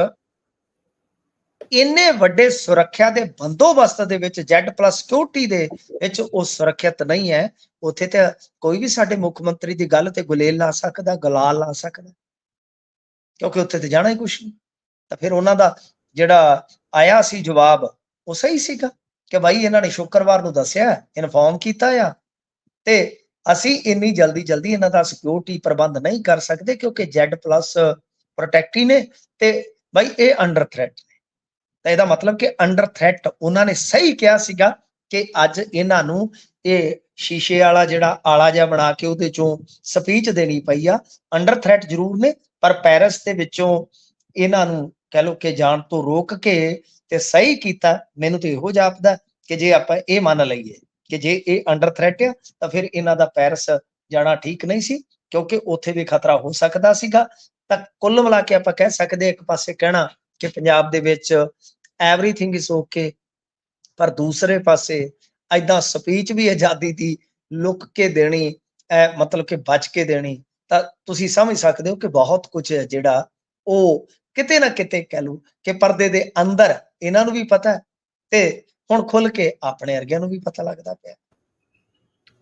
ਇੰਨੇ ਵੱਡੇ ਸੁਰੱਖਿਆ ਦੇ ਬੰਦੋਬਸਤ ਦੇ ਵਿੱਚ, Z+ ਸਿਕਿਉਰਿਟੀ ਦੇ ਵਿੱਚ ਉਹ ਸੁਰੱਖਿਅਤ ਨਹੀਂ ਹੈ, ਉੱਥੇ ਤੇ ਕੋਈ ਵੀ ਸਾਡੇ ਮੁੱਖ ਮੰਤਰੀ ਦੀ ਗੱਲ ਤੇ ਗੁਲੇਲ ਲਾ ਸਕਦਾ, ਗੁਲਾਲ ਲਾ ਸਕਦਾ, ਕਿਉਂਕਿ ਉੱਥੇ ਤੇ ਜਾਣਾ ਹੀ ਕੁਛ ਨਹੀਂ। ਤਾਂ ਫਿਰ ਉਹਨਾਂ ਦਾ ਜਿਹੜਾ ਆਇਆ ਸੀ ਜਵਾਬ, ਉਹ ਸਹੀ ਸੀਗਾ ਕਿ ਭਾਈ ਇਹਨਾਂ ਨੇ ਸ਼ੁੱਕਰਵਾਰ ਨੂੰ ਦੱਸਿਆ, ਇਨਫੋਰਮ ਕੀਤਾ ਆ, ਤੇ ਅਸੀਂ ਇੰਨੀ ਜਲਦੀ ਇਹਨਾਂ ਦਾ ਸਿਕਿਉਰਿਟੀ ਪ੍ਰਬੰਧ ਨਹੀਂ ਕਰ ਸਕਦੇ ਕਿਉਂਕਿ Z+ ਪ੍ਰੋਟੈਕਟੀ ਨੇ, ਤੇ ਭਾਈ ਇਹ ਅੰਡਰ ਥ੍ਰੈਟ ਨੇ। ਤਾਂ ਇਹਦਾ ਮਤਲਬ ਕਿ ਅੰਡਰ ਥ੍ਰੈਟ ਉਹਨਾਂ ਨੇ ਸਹੀ ਕਿਹਾ ਸੀਗਾ ਕਿ ਅੱਜ ਇਹਨਾਂ ਨੂੰ ਇਹ ਸ਼ੀਸ਼ੇ ਵਾਲਾ ਜਿਹੜਾ ਆਲਾ ਜਿਹਾ ਬਣਾ ਕੇ ਉਹਦੇ ਚੋਂ ਸਪੀਚ ਦੇਣੀ ਪਈ ਆ। ਅੰਡਰ ਥ੍ਰੈਟ ਜ਼ਰੂਰ ਨੇ, ਪਰ ਪੈਰਿਸ ਦੇ ਵਿੱਚੋਂ ਇਹਨਾਂ ਨੂੰ ਕਹਿ ਲਓ ਕਿ ਜਾਣ ਤੋਂ ਰੋਕ ਕੇ ਤੇ ਸਹੀ ਕੀਤਾ। ਮੈਨੂੰ ਤੇ ਇਹੋ ਜਾਪਦਾ ਕਿ ਜੇ ਆਪਾਂ ਇਹ ਮੰਨ ਲਈਏ ਕਿ ਜੇ ਇਹ ਅੰਡਰ ਥ੍ਰੈਟ ਆ, ਤਾਂ ਫਿਰ ਇਹਨਾਂ ਦਾ ਪੈਰਿਸ ਜਾਣਾ ਠੀਕ ਨਹੀਂ ਸੀ, ਕਿਉਂਕਿ ਉੱਥੇ ਵੀ ਖਤਰਾ ਹੋ ਸਕਦਾ ਸੀਗਾ। ਤਾਂ ਕੁੱਲ ਮਿਲਾ ਕੇ ਆਪਾਂ ਕਹਿ ਸਕਦੇ, ਇੱਕ ਪਾਸੇ ਕਹਿਣਾ ਕਿ ਪੰਜਾਬ ਦੇ ਵਿੱਚ ਐਵਰੀਥਿੰਗ ਇਜ਼ ਓਕੇ, ਪਰ ਦੂਸਰੇ ਪਾਸੇ ਏਦਾਂ ਸਪੀਚ ਵੀ ਆਜ਼ਾਦੀ ਦੀ ਲੁੱਕ ਕੇ ਦੇਣੀ, ਮਤਲਬ ਕਿ ਬਚ ਕੇ ਦੇਣੀ, ਤਾਂ ਤੁਸੀਂ ਸਮਝ ਸਕਦੇ ਹੋ ਕਿ ਬਹੁਤ ਕੁਝ ਹੈ ਜਿਹੜਾ ਉਹ ਕਿਤੇ ਨਾ ਕਿਤੇ ਕਹਿ ਲਓ ਕਿ ਪਰਦੇ ਦੇ ਅੰਦਰ ਇਹਨਾਂ ਨੂੰ ਵੀ ਪਤਾ, ਤੇ ਹੁਣ ਖੁੱਲ ਕੇ ਆਪਣੇ ਵਰਗਿਆਂ ਨੂੰ ਵੀ ਪਤਾ ਲੱਗਦਾ ਪਿਆ।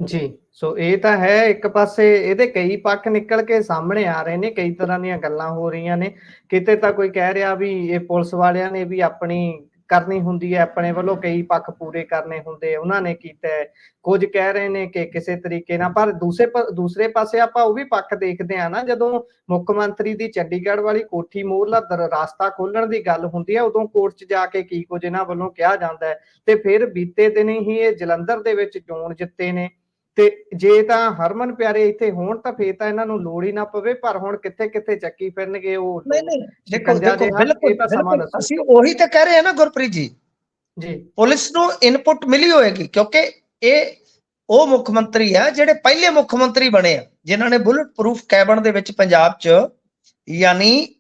ਜੀ, ਸੋ ਇਹ ਤਾਂ ਹੈ। ਇੱਕ ਪਾਸੇ ਇਹਦੇ ਕਈ ਪੱਖ ਨਿਕਲ ਕੇ ਸਾਹਮਣੇ ਆ ਰਹੇ ਨੇ, ਕਈ ਤਰ੍ਹਾਂ ਦੀਆਂ ਗੱਲਾਂ ਹੋ ਰਹੀਆਂ ਨੇ। ਕਿਤੇ ਤਾਂ ਕੋਈ ਕਹਿ ਰਿਹਾ ਵੀ ਇਹ ਪੁਲਿਸ ਵਾਲਿਆਂ ਨੇ ਵੀ ਆਪਣੀ ਕਰਨੀ ਹੁੰਦੀ ਹੈ, ਆਪਣੇ ਵੱਲੋਂ ਕਈ ਪੱਖ ਪੂਰੇ ਕਰਨੇ ਹੁੰਦੇ, ਉਹਨਾਂ ਨੇ ਕੀਤਾ। ਕੁਝ ਕਹਿ ਰਹੇ ਨੇ ਕਿ ਕਿਸੇ ਤਰੀਕੇ ਨਾਲ, ਪਰ ਦੂਸਰੇ ਪਾਸੇ ਆਪਾਂ ਉਹ ਵੀ ਪੱਖ ਦੇਖਦੇ ਆ ਨਾ, ਜਦੋਂ ਮੁੱਖ ਮੰਤਰੀ ਦੀ ਚੰਡੀਗੜ੍ਹ ਵਾਲੀ ਕੋਠੀ ਮੂਹਰਲਾ ਰਸਤਾ ਖੋਲਣ ਦੀ ਗੱਲ ਹੁੰਦੀ ਹੈ, ਉਦੋਂ ਕੋਰਟ 'ਚ ਜਾ ਕੇ ਕੀ ਕੁਝ ਇਹਨਾਂ ਵੱਲੋਂ ਕਿਹਾ ਜਾਂਦਾ ਹੈ। ਤੇ ਫਿਰ ਬੀਤੇ ਦਿਨ ਹੀ ਇਹ ਜਲੰਧਰ ਦੇ ਵਿੱਚ ਚੋਣ ਜਿੱਤੇ ਨੇ, ਤੇ ਜੇ ਤਾਂ ਹਰਮਨ ਪਿਆਰੇ ਇੱਥੇ ਹੋਣ ਤਾਂ ਫੇਰ ਤਾਂ ਇਹਨਾਂ ਨੂੰ ਲੋੜ ਹੀ ਨਾ ਪਵੇ, ਪਰ ਹੁਣ ਕਿੱਥੇ ਕਿੱਥੇ ਚੱਕੀ ਫਿਰਨਗੇ ਉਹ। ਨਹੀਂ, ਦੇਖੋ ਬਿਲਕੁਲ ਅਸੀਂ ਉਹੀ ਤਾਂ ਕਹਿ ਰਹੇ ਹਾਂ ਨਾ ਗੁਰਪ੍ਰੀਤ ਜੀ, ਪੁਲਿਸ ਨੂੰ ਇਨਪੁਟ ਮਿਲੀ ਹੋਏਗੀ, ਕਿਉਂਕਿ ਇਹ ਉਹ ਮੁੱਖ ਮੰਤਰੀ ਆ ਜਿਹੜੇ ਪਹਿਲੇ ਮੁੱਖ ਮੰਤਰੀ ਬਣੇ ਆ ਜਿਨ੍ਹਾਂ ਨੇ ਬੁਲਟ ਪ੍ਰੂਫ ਕੈਬਨ ਦੇ ਵਿੱਚ ਪੰਜਾਬ 'ਚ, ਯਾਨੀ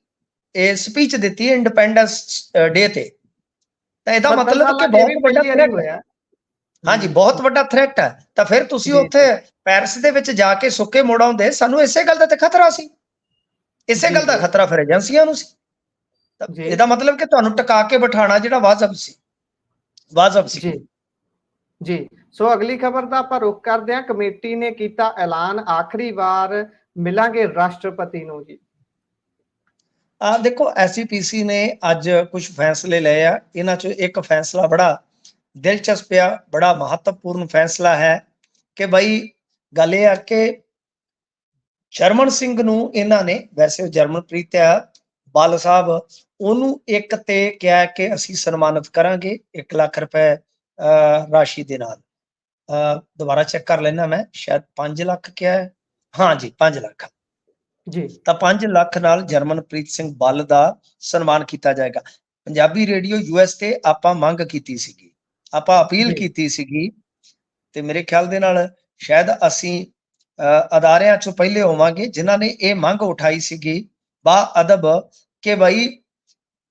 ਇਹ ਸਪੀਚ ਦਿੱਤੀ ਇੰਡੀਪੈਂਡੈਂਸ ਡੇ ਤੇ। ਤਾਂ ਇਹਦਾ 70 ਮਤਲਬ ਕਿ ਸਾਲਾਂ 'ਚ ਇਹ ਵੀ ਬਹੁਤ ਵੱਡਾ ਪਹਿਲੀ ਵਾਰੀ ਥ੍ਰੈਟ ਹੈ। ਹੋਇਆ। ਹਾਂਜੀ, ਬਹੁਤ ਵੱਡਾ ਥ੍ਰੈਟ ਹੈ। ਤਾਂ ਫਿਰ ਤੁਸੀਂ ਜੀ, ਉੱਥੇ ਪੈਰਿਸ ਦੇ ਵਿੱਚ ਜਾ ਕੇ ਸੁੱਕੇ ਮੁੜ ਆਉਂਦੇ, ਸਾਨੂੰ ਇਸੇ ਗੱਲ ਦਾ ਤੇ ਖਤਰਾ ਸੀ। ਇਸੇ ਜੀ, ਗੱਲ ਦਾ ਜੀ, ਖਤਰਾ ਫਿਰ ਏਜੰਸੀਆਂ ਨੂੰ ਸੀ। ਤਾਂ ਜੀ, ਇਹਦਾ ਮਤਲਬ ਕਿ ਤੁਹਾਨੂੰ ਟਿਕਾ ਕੇ ਬਿਠਾਉਣਾ ਜਿਹੜਾ ਵਾਜਬ ਸੀ, ਵਾਜਬ ਸੀ। ਜੀ, ਜੀ। ਸੋ ਅਗਲੀ ਖਬਰ ਦਾ ਆਪਾਂ ਰੁਖ ਕਰਦੇ ਹਾਂ। ਕਮੇਟੀ ਨੇ ਕੀਤਾ ਐਲਾਨ, ਆਖਰੀ ਵਾਰ ਮਿਲਾਂਗੇ ਰਾਸ਼ਟਰਪਤੀ ਨੂੰ ਜੀ। ਦੇਖੋ, ਐਸਜੀਪੀਸੀ ਨੇ ਅੱਜ ਕੁਝ ਫੈਸਲੇ ਲਏ ਆ। ਇਹਨਾਂ ਚੋਂ ਇੱਕ ਫੈਸਲਾ ਬੜਾ ਦਿਲਚਸਪ ਆ, ਬੜਾ ਮਹੱਤਵਪੂਰਨ ਫੈਸਲਾ ਹੈ ਕਿ ਬਈ ਗੱਲ ਇਹ ਆ ਕਿ ਜਰਮਨ ਸਿੰਘ ਨੂੰ ਇਹਨਾਂ ਨੇ, ਵੈਸੇ ਉਹ ਜਰਮਨਪ੍ਰੀਤ ਆ ਬਾਲ ਸਾਹਿਬ, ਉਹਨੂੰ ਇੱਕ ਤੇ ਕਿਹਾ ਕਿ ਅਸੀਂ ਸਨਮਾਨਿਤ ਕਰਾਂਗੇ 1 ਲੱਖ ਰੁਪਏ ਰਾਸ਼ੀ ਦੇ ਨਾਲ। ਦੁਬਾਰਾ ਚੈੱਕ ਕਰ ਲੈਣਾ ਮੈਂ, ਸ਼ਾਇਦ 5 ਲੱਖ ਕਿਹਾ ਹੈ। ਹਾਂ ਜੀ, 5 ਲੱਖ ਜੀ, ਤਾਂ 5 ਲੱਖ ਨਾਲ ਜਰਮਨਪ੍ਰੀਤ ਸਿੰਘ ਬੱਲ ਦਾ ਸਨਮਾਨ ਕੀਤਾ ਜਾਏਗਾ। ਪੰਜਾਬੀ ਰੇਡੀਓ ਯੂਐਸ ਤੇ ਆਪਾਂ ਮੰਗ ਕੀਤੀ ਸੀਗੀ, ਆਪਾਂ ਅਪੀਲ ਜੀ, ਕੀਤੀ ਸੀਗੀ, ਤੇ ਮੇਰੇ ਖਿਆਲ ਦੇ ਨਾਲ ਸ਼ਾਇਦ ਅਸੀਂ ਅਦਾਰਿਆਂ ਚੋਂ ਪਹਿਲੇ ਹੋਵਾਂਗੇ ਜਿਨ੍ਹਾਂ ਨੇ ਇਹ ਮੰਗ ਉਠਾਈ ਸੀਗੀ ਬਾ ਅਦਬ ਕਿ ਬਈ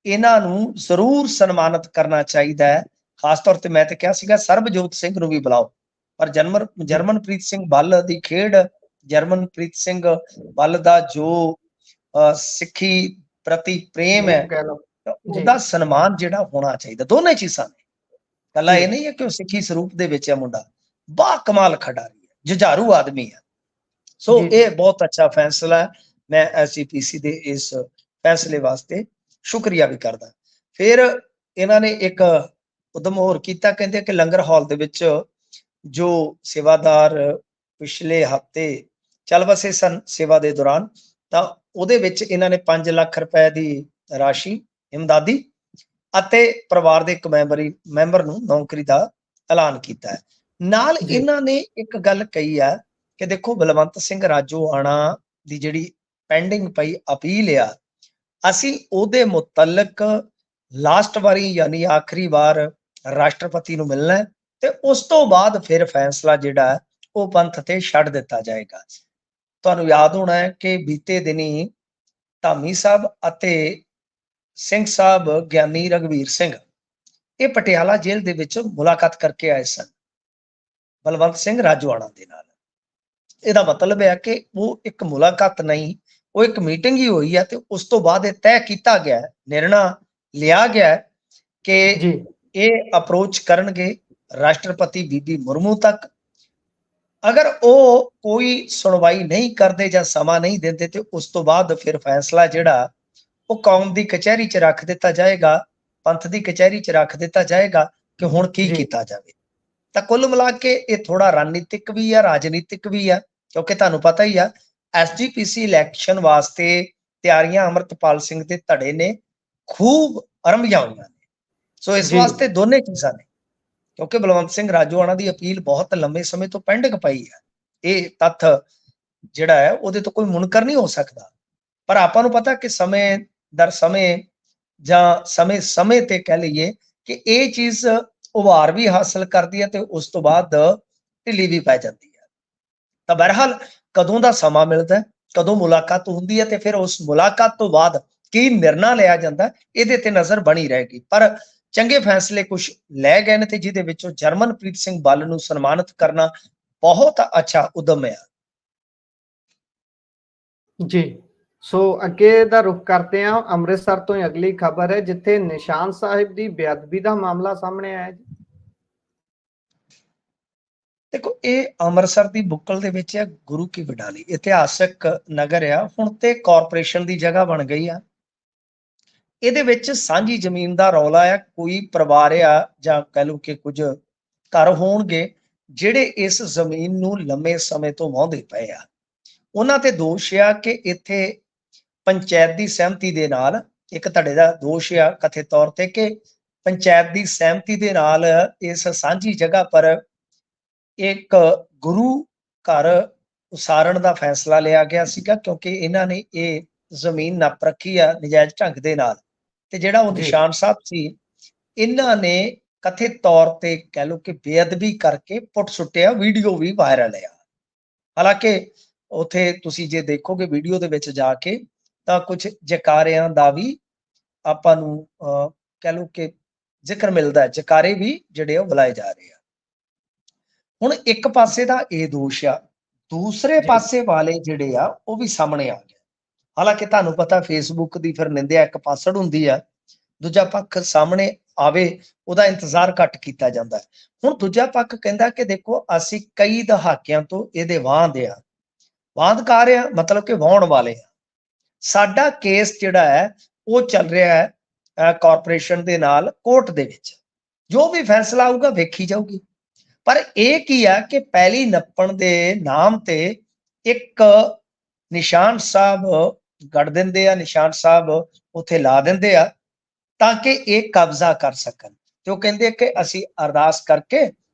ਇਹਨਾਂ ਨੂੰ ਜ਼ਰੂਰ ਸਨਮਾਨਿਤ ਕਰਨਾ ਚਾਹੀਦਾ ਹੈ। ਖਾਸ ਤੌਰ ਤੇ ਮੈਂ ਤੇ ਕਿਹਾ ਸੀਗਾ ਸਰਬਜੋਤ ਸਿੰਘ ਨੂੰ ਵੀ ਬੁਲਾਓ, ਪਰ ਜੀ, ਜਰਮਨਪ੍ਰੀਤ ਸਿੰਘ ਬੱਲ ਦੀ ਖੇਡ, ਜਰਮਨਪ੍ਰੀਤ ਸਿੰਘ ਬੱਲ ਦਾ ਜੋ ਸਿੱਖੀ ਪ੍ਰਤੀ ਪ੍ਰੇਮ ਮੋਹ ਹੈ, ਕਹਿ ਲਓ। ਜੀ, ਉਹਦਾ ਸਨਮਾਨ ਜਿਹੜਾ ਹੋਣਾ ਚਾਹੀਦਾ। ਦੋਨੇ ਚੀਜ਼ਾਂ ਨੇ, ਕੱਲਾ ਜੀ, ਇਹ ਨਹੀਂ ਹੈ ਕਿ ਉਹ ਸਿੱਖੀ ਸਰੂਪ ਦੇ ਵਿੱਚ ਹੈ ਮੁੰਡਾ, ਬਾ ਕਮਾਲ ਖਿਡਾਰੀ ਹੈ, ਜੁਝਾਰੂ ਆਦਮੀ ਹੈ। ਸੋ ਜੀ, ਇਹ ਜੀ, ਬਹੁਤ ਅੱਛਾ ਫੈਸਲਾ ਹੈ। ਮੈਂ ਐਸਜੀਪੀਸੀ ਦੇ ਇਸ ਫੈਸਲੇ ਵਾਸਤੇ ਸ਼ੁਕਰੀਆ ਵੀ ਕਰਦਾ। ਫਿਰ ਇਹਨਾਂ ਨੇ ਇੱਕ ਉਦਮ ਹੋਰ ਕੀਤਾ, ਕਹਿੰਦੇ ਕਿ ਲੰਗਰ ਹਾਲ ਦੇ ਵਿੱਚ ਜੋ ਸੇਵਾਦਾਰ ਪਿਛਲੇ ਹਫ਼ਤੇ ਚੱਲ ਵਸੇ ਸਨ ਸੇਵਾ ਦੇ ਦੌਰਾਨ, ਤਾਂ ਉਹਦੇ ਵਿੱਚ ਇਹਨਾਂ ਨੇ 5 ਲੱਖ ਰੁਪਏ ਦੀ ਰਾਸ਼ੀ ਇਮਦਾਦੀ ਅਤੇ ਪਰਿਵਾਰ ਦੇ ਇੱਕ ਮੈਂਬਰ ਨੂੰ ਨੌਕਰੀ ਦਾ ਐਲਾਨ ਕੀਤਾ ਹੈ। ਨਾਲ ਜੀ, ਇਹਨਾਂ ਨੇ ਇੱਕ ਗੱਲ ਕਹੀ ਹੈ ਕਿ ਦੇਖੋ, ਬਲਵੰਤ ਸਿੰਘ ਰਾਜੋਆਣਾ ਦੀ ਜਿਹੜੀ ਪੈਂਡਿੰਗ ਪਈ ਅਪੀਲ ਆ, ਅਸੀਂ ਉਹਦੇ ਮੁਤਲਕ ਲਾਸਟ ਵਾਰੀ ਯਾਨੀ ਆਖਰੀ ਵਾਰ ਰਾਸ਼ਟਰਪਤੀ ਨੂੰ ਮਿਲਣਾ ਹੈ ਤੇ ਉਸ ਤੋਂ ਬਾਅਦ ਫਿਰ ਫੈਸਲਾ ਜਿਹੜਾ ਉਹ ਪੰਥ ਤੇ ਛੱਡ ਦਿੱਤਾ ਜਾਏਗਾ। ਤੁਹਾਨੂੰ ਯਾਦ ਹੋਣਾ ਹੈ ਕਿ ਬੀਤੇ ਦਿਨੀ ਧਾਮੀ ਸਾਹਿਬ ਅਤੇ ਸਿੰਘ ਸਾਹਿਬ ਗਿਆਨੀ ਰਘਵੀਰ ਸਿੰਘ ਇਹ ਪਟਿਆਲਾ ਜੇਲ੍ਹ ਦੇ ਵਿੱਚ ਮੁਲਾਕਾਤ ਕਰਕੇ ਆਏ ਸਨ ਬਲਵੰਤ ਸਿੰਘ ਰਾਜੋਆਣਾ ਦੇ ਨਾਲ। ਇਹਦਾ ਮਤਲਬ ਹੈ ਕਿ ਉਹ ਇੱਕ ਮੁਲਾਕਾਤ ਨਹੀਂ, ਉਹ ਇੱਕ ਮੀਟਿੰਗ ਹੀ ਹੋਈ ਹੈ ਤੇ ਉਸ ਤੋਂ ਬਾਅਦ ਇਹ ਤੈਅ ਕੀਤਾ ਗਿਆ, ਨਿਰਣਾ ਲਿਆ ਗਿਆ ਕਿ ਜੀ, ਇਹ ਅਪਰੋਚ ਕਰਨਗੇ ਰਾਸ਼ਟਰਪਤੀ ਬੀਬੀ ਮੁਰਮੂ ਤੱਕ। ਅਗਰ ਉਹ ਕੋਈ ਸੁਣਵਾਈ ਨਹੀਂ ਕਰਦੇ ਜਾਂ ਸਮਾਂ ਨਹੀਂ ਦਿੰਦੇ ਤੇ ਉਸ ਤੋਂ ਬਾਅਦ ਫਿਰ ਫੈਸਲਾ ਜਿਹੜਾ ਉਹ ਕੌਮ ਦੀ ਕਚਹਿਰੀ 'ਚ ਰੱਖ ਦਿੱਤਾ ਜਾਏਗਾ, ਪੰਥ ਦੀ ਕਚਹਿਰੀ 'ਚ ਰੱਖ ਦਿੱਤਾ ਜਾਏਗਾ ਕਿ ਹੁਣ ਕੀ ਜੀ, ਕੀਤਾ ਜਾਵੇ। ਤਾਂ ਕੁੱਲ ਮਿਲਾ ਕੇ ਇਹ ਥੋੜਾ ਰਣਨੀਤਿਕ ਵੀ ਆ, ਰਾਜਨੀਤਿਕ ਵੀ ਆ, ਕਿਉਂਕਿ ਤੁਹਾਨੂੰ ਪਤਾ ਹੀ ਆ ਐਸਜੀਪੀਸੀ ਇਲੈਕਸ਼ਨ ਵਾਸਤੇ ਤਿਆਰੀਆਂ ਅੰਮ੍ਰਿਤਪਾਲ ਸਿੰਘ ਦੇ ਧੜੇ ਨੇ ਖੂਬ ਆਰੰਭੀਆਂ ਹੋਈਆਂ ਨੇ। ਸੋ ਇਸ ਜੀ, ਵਾਸਤੇ ਦੋਨੇ ਚੀਜ਼ਾਂ ਨੇ, ਕਿਉਂਕਿ ਬਲਵੰਤ ਸਿੰਘ ਰਾਜੋਆਣਾ ਦੀ ਅਪੀਲ ਬਹੁਤ ਲੰਮੇ ਸਮੇਂ ਤੋਂ ਪੈਂਡਿੰਗ ਪਈ ਹੈ। ਇਹ ਤੱਥ ਜਿਹੜਾ ਹੈ ਉਹਦੇ ਤੋਂ ਕੋਈ ਮੁਨਕਰ ਨਹੀਂ ਹੋ ਸਕਦਾ। ਪਰ ਆਪਾਂ ਨੂੰ ਪਤਾ ਕਿ ਸਮੇਂ ਦਰ ਸਮੇਂ ਜਾਂ ਸਮੇਂ ਤੇ ਕਹਿ ਲਈਏ ਕਿ ਇਹ ਚੀਜ਼ ਉਭਾਰ ਵੀ ਹਾਸਲ ਕਰਦੀ ਹੈ ਤੇ ਉਸ ਤੋਂ ਬਾਅਦ ਢਿੱਲੀ ਵੀ ਪੈ ਜਾਂਦੀ ਹੈ। ਤਾਂ ਬਹਰਹਾਲ ਕਦੋਂ ਦਾ ਸਮਾਂ ਮਿਲਦਾ ਹੈ, ਕਦੋਂ ਮੁਲਾਕਾਤ ਹੁੰਦੀ ਹੈ ਤੇ ਫਿਰ ਉਸ ਮੁਲਾਕਾਤ ਤੋਂ ਬਾਅਦ ਕੀ ਨਿਰਣਾ ਲਿਆ ਜਾਂਦਾ, ਇਹਦੇ ਤੇ ਨਜ਼ਰ ਬਣੀ ਰਹੇਗੀ। ਪਰ ਚੰਗੇ ਫੈਸਲੇ ਕੁਝ ਲੈ ਗਏ ਨੇ ਤੇ ਜਿਹਦੇ ਵਿੱਚੋਂ ਜਰਮਨਪ੍ਰੀਤ ਸਿੰਘ ਬੱਲ ਨੂੰ ਸਨਮਾਨਿਤ ਕਰਨਾ ਬਹੁਤ ਅੱਛਾ ਉਦਮ ਹੈ। ਜੀ। ਸੋ ਅੱਗੇ ਦਾ ਰੁਖ ਕਰਦੇ ਹਾਂ। ਅੰਮ੍ਰਿਤਸਰ ਤੋਂ ਹੀ ਅਗਲੀ ਖਬਰ ਹੈ, ਜਿੱਥੇ ਨਿਸ਼ਾਨ ਸਾਹਿਬ ਦੀ ਬੇਅਦਬੀ ਦਾ ਮਾਮਲਾ ਸਾਹਮਣੇ ਆਇਆ ਜੀ। ਦੇਖੋ, ਇਹ ਅੰਮ੍ਰਿਤਸਰ ਦੀ ਬੁੱਕਲ ਦੇ ਵਿੱਚ ਹੈ, ਗੁਰੂ ਕੀ ਬਡਾਲੀ ਇਤਿਹਾਸਕ ਨਗਰ ਆ, ਹੁਣ ਤੇ ਕਾਰਪੋਰੇਸ਼ਨ ਦੀ ਜਗ੍ਹਾ ਬਣ ਗਈ ਆ। ਇਹਦੇ ਵਿੱਚ ਸਾਂਝੀ ਜ਼ਮੀਨ ਦਾ ਰੌਲਾ ਆ। ਕੋਈ ਪਰਿਵਾਰ ਆ ਜਾਂ ਕਹਿ ਲਓ ਕਿ ਕੁਝ ਘਰ ਹੋਣਗੇ ਜਿਹੜੇ ਇਸ ਜ਼ਮੀਨ ਨੂੰ ਲੰਮੇ ਸਮੇਂ ਤੋਂ ਵਾਹੁੰਦੇ ਪਏ ਆ। ਉਹਨਾਂ ਤੇ ਦੋਸ਼ ਆ ਕਿ ਇੱਥੇ ਪੰਚਾਇਤ ਦੀ ਸਹਿਮਤੀ ਦੇ ਨਾਲ, ਇੱਕ ਧੜੇ ਦਾ ਦੋਸ਼ ਆ ਕਥਿਤ ਤੌਰ ਤੇ ਕਿ ਪੰਚਾਇਤ ਦੀ ਸਹਿਮਤੀ ਦੇ ਨਾਲ ਇਸ ਸਾਂਝੀ ਜਗ੍ਹਾ ਪਰ ਇੱਕ ਗੁਰੂ ਘਰ ਉਸਾਰਨ ਦਾ ਫੈਸਲਾ ਲਿਆ ਗਿਆ ਸੀਗਾ, ਕਿਉਂਕਿ ਇਹਨਾਂ ਨੇ ਇਹ ਜ਼ਮੀਨ ਨੱਪ ਰੱਖੀ ਆ ਨਜਾਇਜ਼ ਢੰਗ ਦੇ ਨਾਲ। ਤੇ ਜਿਹੜਾ ਉਹ ਜੀ, ਨਿਸ਼ਾਨ ਸਾਹਿਬ ਸੀ, ਇਹਨਾਂ ਨੇ ਕਥਿਤ ਤੌਰ ਤੇ ਕਹਿ ਲਓ ਕਿ ਬੇਅਦਬੀ ਕਰਕੇ ਪੁੱਟ ਸੁੱਟਿਆ। ਵੀਡੀਓ ਵੀ ਵਾਇਰਲ ਆ। ਹਾਲਾਂਕਿ ਉੱਥੇ ਤੁਸੀਂ ਜੇ ਦੇਖੋਗੇ ਵੀਡੀਓ ਦੇ ਵਿੱਚ ਜਾ ਕੇ ਤਾਂ ਕੁਝ ਜਕਾਰਿਆਂ ਦਾ ਵੀ ਆਪਾਂ ਨੂੰ ਕਹਿ ਲਓ ਕਿ ਜ਼ਿਕਰ ਮਿਲਦਾ ਹੈ, ਜਕਾਰੇ ਵੀ ਜਿਹੜੇ ਉਹ ਬੁਲਾਏ ਜਾ ਰਹੇ ਆ। ਹੁਣ ਇੱਕ ਪਾਸੇ ਦਾ ਇਹ ਦੋਸ਼ ਆ, ਦੂਸਰੇ ਜੀ ਪਾਸੇ ਵਾਲੇ ਜਿਹੜੇ ਆ ਉਹ ਵੀ ਸਾਹਮਣੇ ਆ ਗਏ। ਹਾਲਾਂਕਿ ਤੁਹਾਨੂੰ ਪਤਾ ਫੇਸਬੁੱਕ ਦੀ ਫਿਰ ਨਿੰਦਿਆ ਇੱਕ ਪਾਸੜ ਹੁੰਦੀ ਆ, ਦੂਜਾ ਪੱਖ ਸਾਹਮਣੇ ਆਵੇ ਉਹਦਾ ਇੰਤਜ਼ਾਰ ਘੱਟ ਕੀਤਾ ਜਾਂਦਾ ਹੈ। ਹੁਣ ਦੂਜਾ ਪੱਖ ਕਹਿੰਦਾ ਕਿ ਦੇਖੋ ਅਸੀਂ ਕਈ ਦਹਾਕਿਆਂ ਤੋਂ ਇਹਦੇ ਵਾਂਦ ਆ, ਵਾਂਦਕਾਰ ਆ ਮਤਲਬ ਕਿ ਵਾਹੁਣ ਵਾਲੇ ਆ। ਸਾਡਾ ਕੇਸ ਜਿਹੜਾ ਹੈ ਉਹ ਚੱਲ ਰਿਹਾ ਹੈ ਕਾਰਪੋਰੇਸ਼ਨ ਦੇ ਨਾਲ ਕੋਰਟ ਦੇ ਵਿੱਚ, ਜੋ ਵੀ ਫੈਸਲਾ ਆਊਗਾ ਵੇਖੀ ਜਾਊਗੀ। ਪਰ ਇਹ ਕੀ ਆ ਕਿ ਪਹਿਲੀ ਨੱਪਣ ਦੇ ਨਾਮ ਤੇ ਇੱਕ ਨਿਸ਼ਾਨ ਸਾਹਿਬ ਗੜ ਦਿੰਦੇ ਆ, ਨਿਸ਼ਾਨ ਸਾਹਿਬ ਉੱਥੇ ਲਾ ਦਿੰਦੇ ਆ ਤਾਂ ਕਿ ਇਹ ਕਬਜ਼ਾ ਕਰ ਸਕਣ। ਤੇ ਉਹ ਕਹਿੰਦੇ ਕਿ ਅਸੀਂ ਅਰਦਾਸ ਕਰਕੇ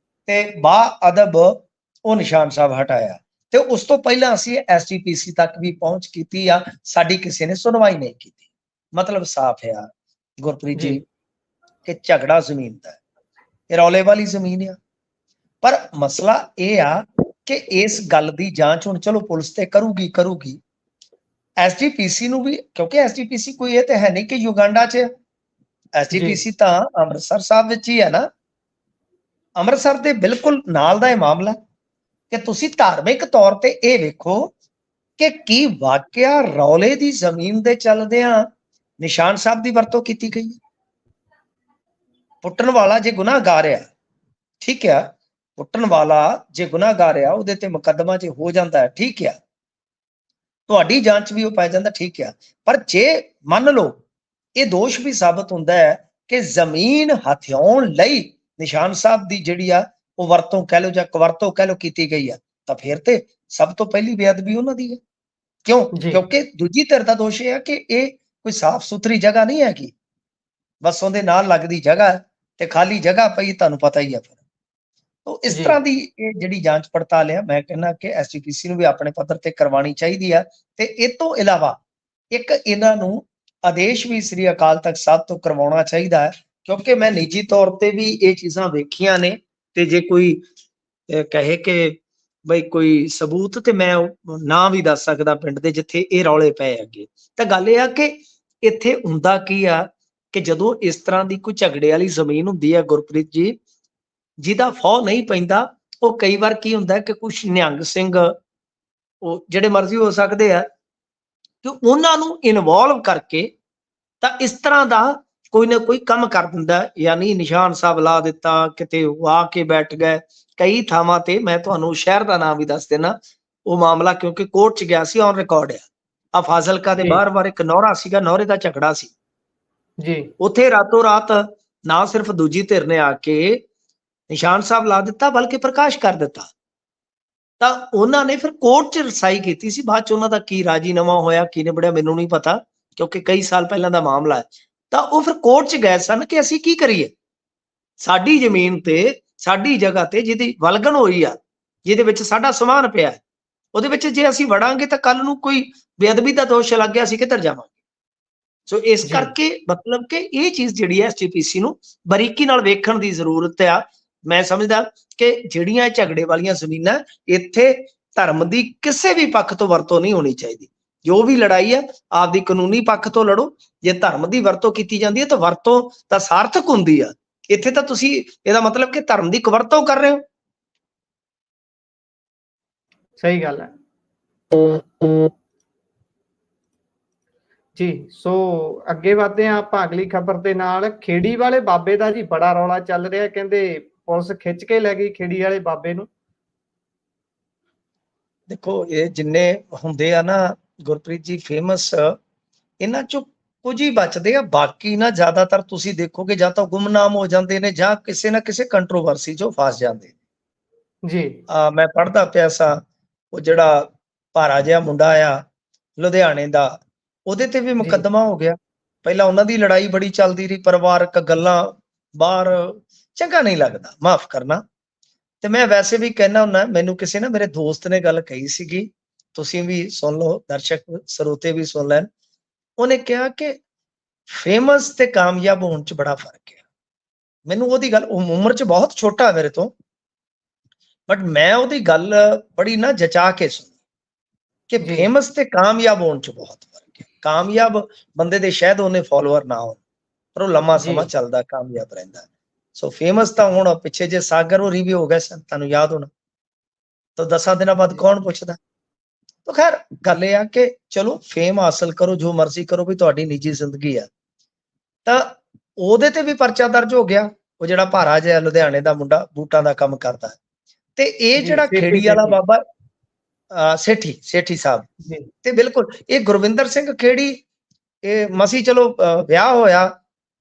ਤੇ ਬਾ ਅਦਬ ਉਹ ਨਿਸ਼ਾਨ ਸਾਹਿਬ ਹਟਾਇਆ, ਤੇ ਉਸ ਤੋਂ ਪਹਿਲਾਂ ਅਸੀਂ ਐਸਜੀਪੀਸੀ ਤੱਕ ਵੀ ਪਹੁੰਚ ਕੀਤੀ ਆ, ਸਾਡੀ ਕਿਸੇ ਨੇ ਸੁਣਵਾਈ ਨਹੀਂ ਕੀਤੀ। ਮਤਲਬ ਸਾਫ਼ ਆ ਗੁਰਪ੍ਰੀਤ ਜੀ ਕਿ ਝਗੜਾ ਜ਼ਮੀਨ ਦਾ, ਇਹ ਰੌਲੇ ਵਾਲੀ ਜ਼ਮੀਨ ਆ। ਪਰ ਮਸਲਾ ਇਹ ਆ ਕਿ ਇਸ ਗੱਲ ਦੀ ਜਾਂਚ ਹੁਣ ਚਲੋ ਪੁਲਿਸ ਤੇ ਕਰੂਗੀ ਐਸਜੀਪੀਸੀ ਨੂੰ ਵੀ, ਕਿਉਂਕਿ ਐਸਜੀਪੀਸੀ ਕੋਈ ਇਹ ਤੇ ਹੈ ਨਹੀਂ ਕਿ ਯੁਗਾਂਡਾ 'ਚ, ਐਸਜੀਪੀਸੀ ਤਾਂ ਅੰਮ੍ਰਿਤਸਰ ਸਾਹਿਬ ਵਿੱਚ ਹੀ ਹੈ ਨਾ, ਅੰਮ੍ਰਿਤਸਰ ਦੇ ਬਿਲਕੁਲ ਨਾਲ ਦਾ ਇਹ ਮਾਮਲਾ ਕਿ ਤੁਸੀਂ ਧਾਰਮਿਕ ਤੌਰ ਤੇ ਇਹ ਵੇਖੋ ਕਿ ਕੀ ਵਾਕਿਆ ਰੌਲੇ ਦੀ ਜ਼ਮੀਨ ਦੇ ਚੱਲਦਿਆਂ ਨਿਸ਼ਾਨ ਸਾਹਿਬ ਦੀ ਵਰਤੋਂ ਕੀਤੀ ਗਈ। ਪੁੱਟਣ ਵਾਲਾ ਜੇ ਗੁਨਾਹਗਾਰ ਆ, ਠੀਕ ਆ, ਪੁੱਟਣ ਵਾਲਾ ਜੇ ਗੁਨਾਹਗਾਰ ਆ ਉਹਦੇ ਤੇ ਮੁਕੱਦਮਾ ਜੇ ਹੋ ਜਾਂਦਾ ਹੈ, ਠੀਕ ਆ, ਤੁਹਾਡੀ ਜਾਂਚ ਵੀ ਉਹ ਪੈ ਜਾਂਦਾ, ਠੀਕ ਆ। ਪਰ ਜੇ ਮੰਨ ਲਓ ਇਹ ਦੋਸ਼ ਵੀ ਸਾਬਤ ਹੁੰਦਾ ਹੈ ਕਿ ਜ਼ਮੀਨ ਹਥਿਆਉਣ ਲਈ ਨਿਸ਼ਾਨ ਸਾਹਿਬ ਦੀ ਜਿਹੜੀ ਆ ਉਹ ਵਰਤੋਂ ਕਹਿ ਲਓ ਜਾਂ ਕਵਰਤੋਂ ਕਹਿ ਲਓ ਕੀਤੀ ਗਈ ਆ, ਤਾਂ ਫਿਰ ਤੇ ਸਭ ਤੋਂ ਪਹਿਲੀ ਬੇਅਦਬੀ ਉਹਨਾਂ ਦੀ ਹੈ। ਕਿਉਂ? ਕਿਉਂਕਿ ਦੂਜੀ ਧਿਰ ਦਾ ਦੋਸ਼ ਇਹ ਹੈ ਕਿ ਇਹ ਕੋਈ ਸਾਫ਼ ਸੁਥਰੀ ਜਗ੍ਹਾ ਨਹੀਂ ਹੈਗੀ, ਬਸ ਉਹਦੇ ਨਾਲ ਲੱਗਦੀ ਜਗ੍ਹਾ ਤੇ ਖਾਲੀ ਜਗ੍ਹਾ ਪਈ, ਤੁਹਾਨੂੰ ਪਤਾ ਹੀ ਆ। ਫਿਰ ਤੋ ਇਸ ਤਰ੍ਹਾਂ ਦੀ ਇਹ ਜਿਹੜੀ ਜਾਂਚ ਪੜਤਾਲ ਆ, ਮੈਂ ਕਹਿੰਦਾ ਕਿ ਐਸਜੀਪੀਸੀ ਨੂੰ ਵੀ ਆਪਣੇ ਪੱਧਰ ਤੇ ਕਰਵਾਉਣੀ ਚਾਹੀਦੀ ਆ। ਤੇ ਇਹ ਤੋਂ ਇਲਾਵਾ ਇੱਕ ਇਹਨਾਂ ਨੂੰ ਆਦੇਸ਼ ਵੀ ਸ੍ਰੀ ਅਕਾਲ ਤਖਤ ਸਾਹਿਬ ਤੋਂ ਕਰਵਾਉਣਾ ਚਾਹੀਦਾ ਹੈ, ਕਿਉਂਕਿ ਮੈਂ ਨਿੱਜੀ ਤੌਰ ਤੇ ਵੀ ਇਹ ਚੀਜ਼ਾਂ ਵੇਖੀਆਂ ਨੇ। ਤੇ ਜੇ ਕੋਈ ਕਹੇ ਕਿ ਬਈ ਕੋਈ ਸਬੂਤ, ਤੇ ਮੈਂ ਨਾਂ ਵੀ ਦੱਸ ਸਕਦਾ ਪਿੰਡ ਦੇ ਜਿੱਥੇ ਇਹ ਰੌਲੇ ਪਏ ਅੱਗੇ। ਤਾਂ ਗੱਲ ਇਹ ਆ ਕਿ ਇੱਥੇ ਹੁੰਦਾ ਕੀ ਆ ਕਿ ਜਦੋਂ ਇਸ ਤਰ੍ਹਾਂ ਦੀ ਕੋਈ ਝਗੜੇ ਵਾਲੀ ਜ਼ਮੀਨ ਹੁੰਦੀ ਹੈ ਗੁਰਪ੍ਰੀਤ ਜੀ, ਜਿਹਦਾ ਫੌ ਨਹੀਂ ਪੈਂਦਾ, ਉਹ ਕਈ ਵਾਰ ਕੀ ਹੁੰਦਾ ਕਿ ਕੁਝ ਨਿਹੰਗ ਸਿੰਘ, ਉਹ ਜਿਹੜੇ ਮਰਜ਼ੀ ਹੋ ਸਕਦੇ ਆ, ਕਿ ਉਹਨਾਂ ਨੂੰ ਇਨਵੋਲਵ ਕਰਕੇ ਤਾਂ ਇਸ ਤਰ੍ਹਾਂ ਦਾ ਕੋਈ ਨਾ ਕੋਈ ਕੰਮ ਕਰ ਦਿੰਦਾ। ਯਾਨੀ ਨਿਸ਼ਾਨ ਸਾਹਿਬ ਲਾ ਦਿੱਤਾ, ਕਿਤੇ ਆ ਕੇ ਬੈਠ ਗਏ। ਕਈ ਥਾਵਾਂ ਤੇ ਮੈਂ ਤੁਹਾਨੂੰ ਸ਼ਹਿਰ ਦਾ ਨਾਮ ਵੀ ਦੱਸ ਦੇਣਾ, ਉਹ ਮਾਮਲਾ ਕਿਉਂਕਿ ਕੋਰਟ 'ਚ ਗਿਆ ਸੀ, ਔਨ ਰਿਕਾਰਡ ਆ ਫਾਜ਼ਿਲਕਾ ਦੇ ਬਾਹਰ ਇੱਕ ਨੌਰਾ ਸੀਗਾ, ਨੌਰੇ ਦਾ ਝਗੜਾ ਸੀ ਜੀ। ਉੱਥੇ ਰਾਤੋਂ ਰਾਤ ਨਾ ਸਿਰਫ ਦੂਜੀ ਧਿਰ ਨੇ ਆ ਕੇ ਨਿਸ਼ਾਨ ਸਾਹਿਬ ਲਾ ਦਿੱਤਾ, ਬਲਕਿ ਪ੍ਰਕਾਸ਼ ਕਰ ਦਿੱਤਾ। ਤਾਂ ਉਹਨਾਂ ਨੇ ਫਿਰ ਕੋਰਟ 'ਚ ਰਸਾਈ ਕੀਤੀ ਸੀ। ਬਾਅਦ 'ਚ ਉਹਨਾਂ ਦਾ ਕੀ ਰਾਜੀਨਾਮਾ ਹੋਇਆ, ਕੀ ਨਿਬੜਿਆ, ਮੈਨੂੰ ਨਹੀਂ ਪਤਾ, ਕਿਉਂਕਿ ਕਈ ਸਾਲ ਪਹਿਲਾਂ ਦਾ ਮਾਮਲਾ ਹੈ। ਤਾਂ ਉਹ ਫਿਰ ਕੋਰਟ 'ਚ ਗਏ ਸਨ ਕਿ ਅਸੀਂ ਕੀ ਕਰੀਏ, ਸਾਡੀ ਜ਼ਮੀਨ ਤੇ, ਸਾਡੀ ਜਗ੍ਹਾ ਤੇ ਜਿਹਦੀ ਵਲਗਣ ਹੋਈ ਆ, ਜਿਹਦੇ ਵਿੱਚ ਸਾਡਾ ਸਮਾਨ ਪਿਆ, ਉਹਦੇ ਵਿੱਚ ਜੇ ਅਸੀਂ ਵੜਾਂਗੇ ਤਾਂ ਕੱਲ ਨੂੰ ਕੋਈ ਬੇਅਦਬੀ ਦਾ ਦੋਸ਼ ਲੱਗ ਗਿਆ, ਅਸੀਂ ਕਿੱਧਰ ਜਾਵਾਂਗੇ। ਸੋ ਇਸ ਕਰਕੇ ਮਤਲਬ ਕਿ ਇਹ ਚੀਜ਼ ਜਿਹੜੀ ਹੈ ਐਸਜੀਪੀਸੀ ਨੂੰ ਬਰੀਕੀ ਨਾਲ ਵੇਖਣ ਦੀ ਜ਼ਰੂਰਤ ਆ। ਮੈਂ ਸਮਝਦਾ ਕਿ ਜਿਹੜੀਆਂ ਇਹ ਝਗੜੇ ਵਾਲੀਆਂ ਜ਼ਮੀਨਾਂ, ਇੱਥੇ ਧਰਮ ਦੀ ਕਿਸੇ ਵੀ ਪੱਖ ਤੋਂ ਵਰਤੋਂ ਨਹੀਂ ਹੋਣੀ ਚਾਹੀਦੀ। ਜੋ ਵੀ ਲੜਾਈ ਹੈ ਆਪਦੀ ਕਾਨੂੰਨੀ ਪੱਖ ਤੋਂ ਲੜੋ, ਜੇ ਧਰਮ ਦੀ ਵਰਤੋਂ ਕੀਤੀ ਜਾਂਦੀ ਹੈ ਤਾਂ ਵਰਤੋਂ ਤਾਂ ਸਾਰਥਕ ਹੁੰਦੀ ਆ। ਇੱਥੇ ਤਾਂ ਤੁਸੀਂ ਇਹਦਾ ਮਤਲਬ ਕਿ ਧਰਮ ਦੀ ਕੁਵਰਤੋਂ ਕਰ ਰਹੇ ਹੋ। ਸਹੀ ਗੱਲ ਹੈ ਜੀ। ਸੋ ਅੱਗੇ ਵਧਦੇ ਹਾਂ ਆਪਾਂ ਅਗਲੀ ਖਬਰ ਦੇ ਨਾਲ। ਖੇੜੀ ਵਾਲੇ ਬਾਬੇ ਦਾ ਜੀ ਬੜਾ ਰੌਲਾ ਚੱਲ ਰਿਹਾ, ਕਹਿੰਦੇ ਪੁਲਿਸ ਖਿੱਚ ਕੇ ਲੈ ਗਈ ਖੇੜੀ ਵਾਲੇ ਬਾਬੇ ਨੂੰ। ਦੇਖੋ ਇਹ ਜਿੰਨੇ ਹੁੰਦੇ ਆ ਨਾ ਗੁਰਪ੍ਰੀਤ ਜੀ ਫੇਮਸ, ਇਹਨਾਂ ਚੋਂ ਕੁਝ ਹੀ ਬਚਦੇ ਆ, ਬਾਕੀ ਨਾ ਜ਼ਿਆਦਾਤਰ ਤੁਸੀਂ ਦੇਖੋਗੇ ਜਾਂ ਤਾਂ ਗੁੰਮਨਾਮ ਹੋ ਜਾਂਦੇ ਨੇ ਜਾਂ ਕਿਸੇ ਨਾ ਕਿਸੇ ਕੰਟਰੋਵਰਸੀ 'ਚੋਂ ਫਸ ਜਾਂਦੇ ਜੀ। ਮੈਂ ਪੜ੍ਹਦਾ ਪਿਆ ਸਾਂ, ਉਹ ਜਿਹੜਾ ਭਾਰਾ ਜਿਹਾ ਮੁੰਡਾ ਆ ਲੁਧਿਆਣੇ ਦਾ, ਉਹਦੇ ਤੇ ਵੀ ਮੁਕੱਦਮਾ ਹੋ ਗਿਆ। ਪਹਿਲਾਂ ਉਹਨਾਂ ਦੀ ਲੜਾਈ ਬੜੀ ਚੱਲਦੀ ਰਹੀ, ਪਰਿਵਾਰਕ ਗੱਲਾਂ ਬਾਹਰ, ਚੰਗਾ ਨਹੀਂ ਲੱਗਦਾ, ਮਾਫ ਕਰਨਾ। ਤੇ ਮੈਂ ਵੈਸੇ ਵੀ ਕਹਿਣਾ ਹੁੰਦਾ, ਮੈਨੂੰ ਕਿਸੇ ਨਾ ਮੇਰੇ ਦੋਸਤ ਨੇ ਗੱਲ ਕਹੀ ਸੀਗੀ, ਤੁਸੀਂ ਵੀ ਸੁਣ ਲਓ, ਦਰਸ਼ਕ ਸਰੋਤੇ ਵੀ ਸੁਣ ਲੈਣ। ਉਹਨੇ ਕਿਹਾ ਕਿ ਫੇਮਸ ਤੇ ਕਾਮਯਾਬ ਹੋਣ 'ਚ ਬੜਾ ਫਰਕ ਹੈ। ਮੈਨੂੰ ਉਹਦੀ ਗੱਲ, ਉਹ ਉਮਰ 'ਚ ਬਹੁਤ ਛੋਟਾ ਮੇਰੇ ਤੋਂ, ਬਟ ਮੈਂ ਉਹਦੀ ਗੱਲ ਬੜੀ ਨਾ ਜਚਾ ਕੇ ਸੁਣੀ ਕਿ ਫੇਮਸ ਤੇ ਕਾਮਯਾਬ ਹੋਣ 'ਚ ਬਹੁਤ ਫਰਕ ਹੈ। ਕਾਮਯਾਬ ਬੰਦੇ ਦੇ ਸ਼ਾਇਦ ਉਹਨੇ ਫਾਲੋਅਰ ਨਾ ਹੋਣ, ਪਰ ਉਹ ਲੰਮਾ ਜੀ ਸਮਾਂ ਚੱਲਦਾ, ਕਾਮਯਾਬ ਰਹਿੰਦਾ। ਸੋ ਫੇਮਸ ਤਾਂ ਹੁਣ ਪਿੱਛੇ ਜੇ ਸਾਗਰ ਹੋਰੀ ਵੀ ਹੋ ਗਏ ਸਨ, ਤੁਹਾਨੂੰ ਯਾਦ ਹੋਣਾ, ਤਾਂ 10 ਦਿਨਾਂ ਬਾਅਦ ਕੌਣ ਪੁੱਛਦਾ। ਤਾਂ ਖੈਰ ਗੱਲ ਇਹ ਆ ਕਿ ਚਲੋ ਫੇਮ ਹਾਸਲ ਕਰੋ, ਜੋ ਮਰਜ਼ੀ ਕਰੋ, ਵੀ ਤੁਹਾਡੀ ਨਿੱਜੀ ਜ਼ਿੰਦਗੀ ਆ। ਤਾਂ ਉਹਦੇ ਤੇ ਵੀ ਪਰਚਾ ਦਰਜ ਹੋ ਗਿਆ, ਉਹ ਜਿਹੜਾ ਭਾਰਾ ਜਿਹਾ ਲੁਧਿਆਣੇ ਦਾ ਮੁੰਡਾ ਬੂਟਾਂ ਦਾ ਕੰਮ ਕਰਦਾ। ਤੇ ਇਹ ਜੀ ਜਿਹੜਾ ਸੇਠੀ ਖੇੜੀ ਵਾਲਾ ਸੇਠੀ ਬਾਬਾ ਸੇਠੀ ਸਾਹਿਬ, ਜੀ ਤੇ ਬਿਲਕੁਲ ਇਹ ਗੁਰਵਿੰਦਰ ਸਿੰਘ ਖੇੜੀ, ਇਹ ਮਸੀ ਚਲੋ ਵਿਆਹ ਹੋਇਆ।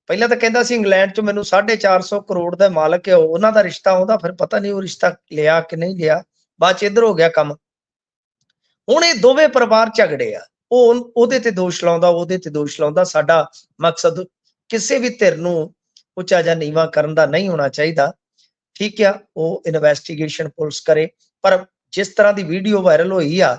ਪਹਿਲਾਂ ਤਾਂ ਕਹਿੰਦਾ ਸੀ ਇੰਗਲੈਂਡ ਚ ਮੈਨੂੰ 450 ਕਰੋੜ ਦਾ ਮਾਲਕ ਹੈ, ਉਹਨਾਂ ਦਾ ਰਿਸ਼ਤਾ ਆਉਂਦਾ, ਫਿਰ ਪਤਾ ਨਹੀਂ ਉਹ ਰਿਸ਼ਤਾ ਲਿਆ ਕਿ ਨਹੀਂ ਲਿਆ, ਬਾਅਦ ਚ ਇੱਧਰ ਹੋ ਗਿਆ ਕੰਮ। ਹੁਣ ਇਹ ਦੋਵੇਂ ਪਰਿਵਾਰ ਝਗੜੇ ਆ, ਉਹ ਉਹਦੇ ਤੇ ਦੋਸ਼ ਲਾਉਂਦਾ, ਉਹਦੇ ਤੇ ਦੋਸ਼ ਲਾਉਂਦਾ। ਸਾਡਾ ਮਕਸਦ ਕਿਸੇ ਵੀ ਧਿਰ ਨੂੰ ਉੱਚਾ ਜਾਂ ਨੀਵਾਂ ਕਰਨ ਦਾ ਨਹੀਂ ਹੋਣਾ ਚਾਹੀਦਾ, ਠੀਕ ਆ, ਉਹ ਇਨਵੈਸਟੀਗੇਸ਼ਨ ਪੁਲਿਸ ਕਰੇ। ਪਰ ਜਿਸ ਤਰ੍ਹਾਂ ਦੀ ਵੀਡੀਓ ਵਾਇਰਲ ਹੋਈ ਆ,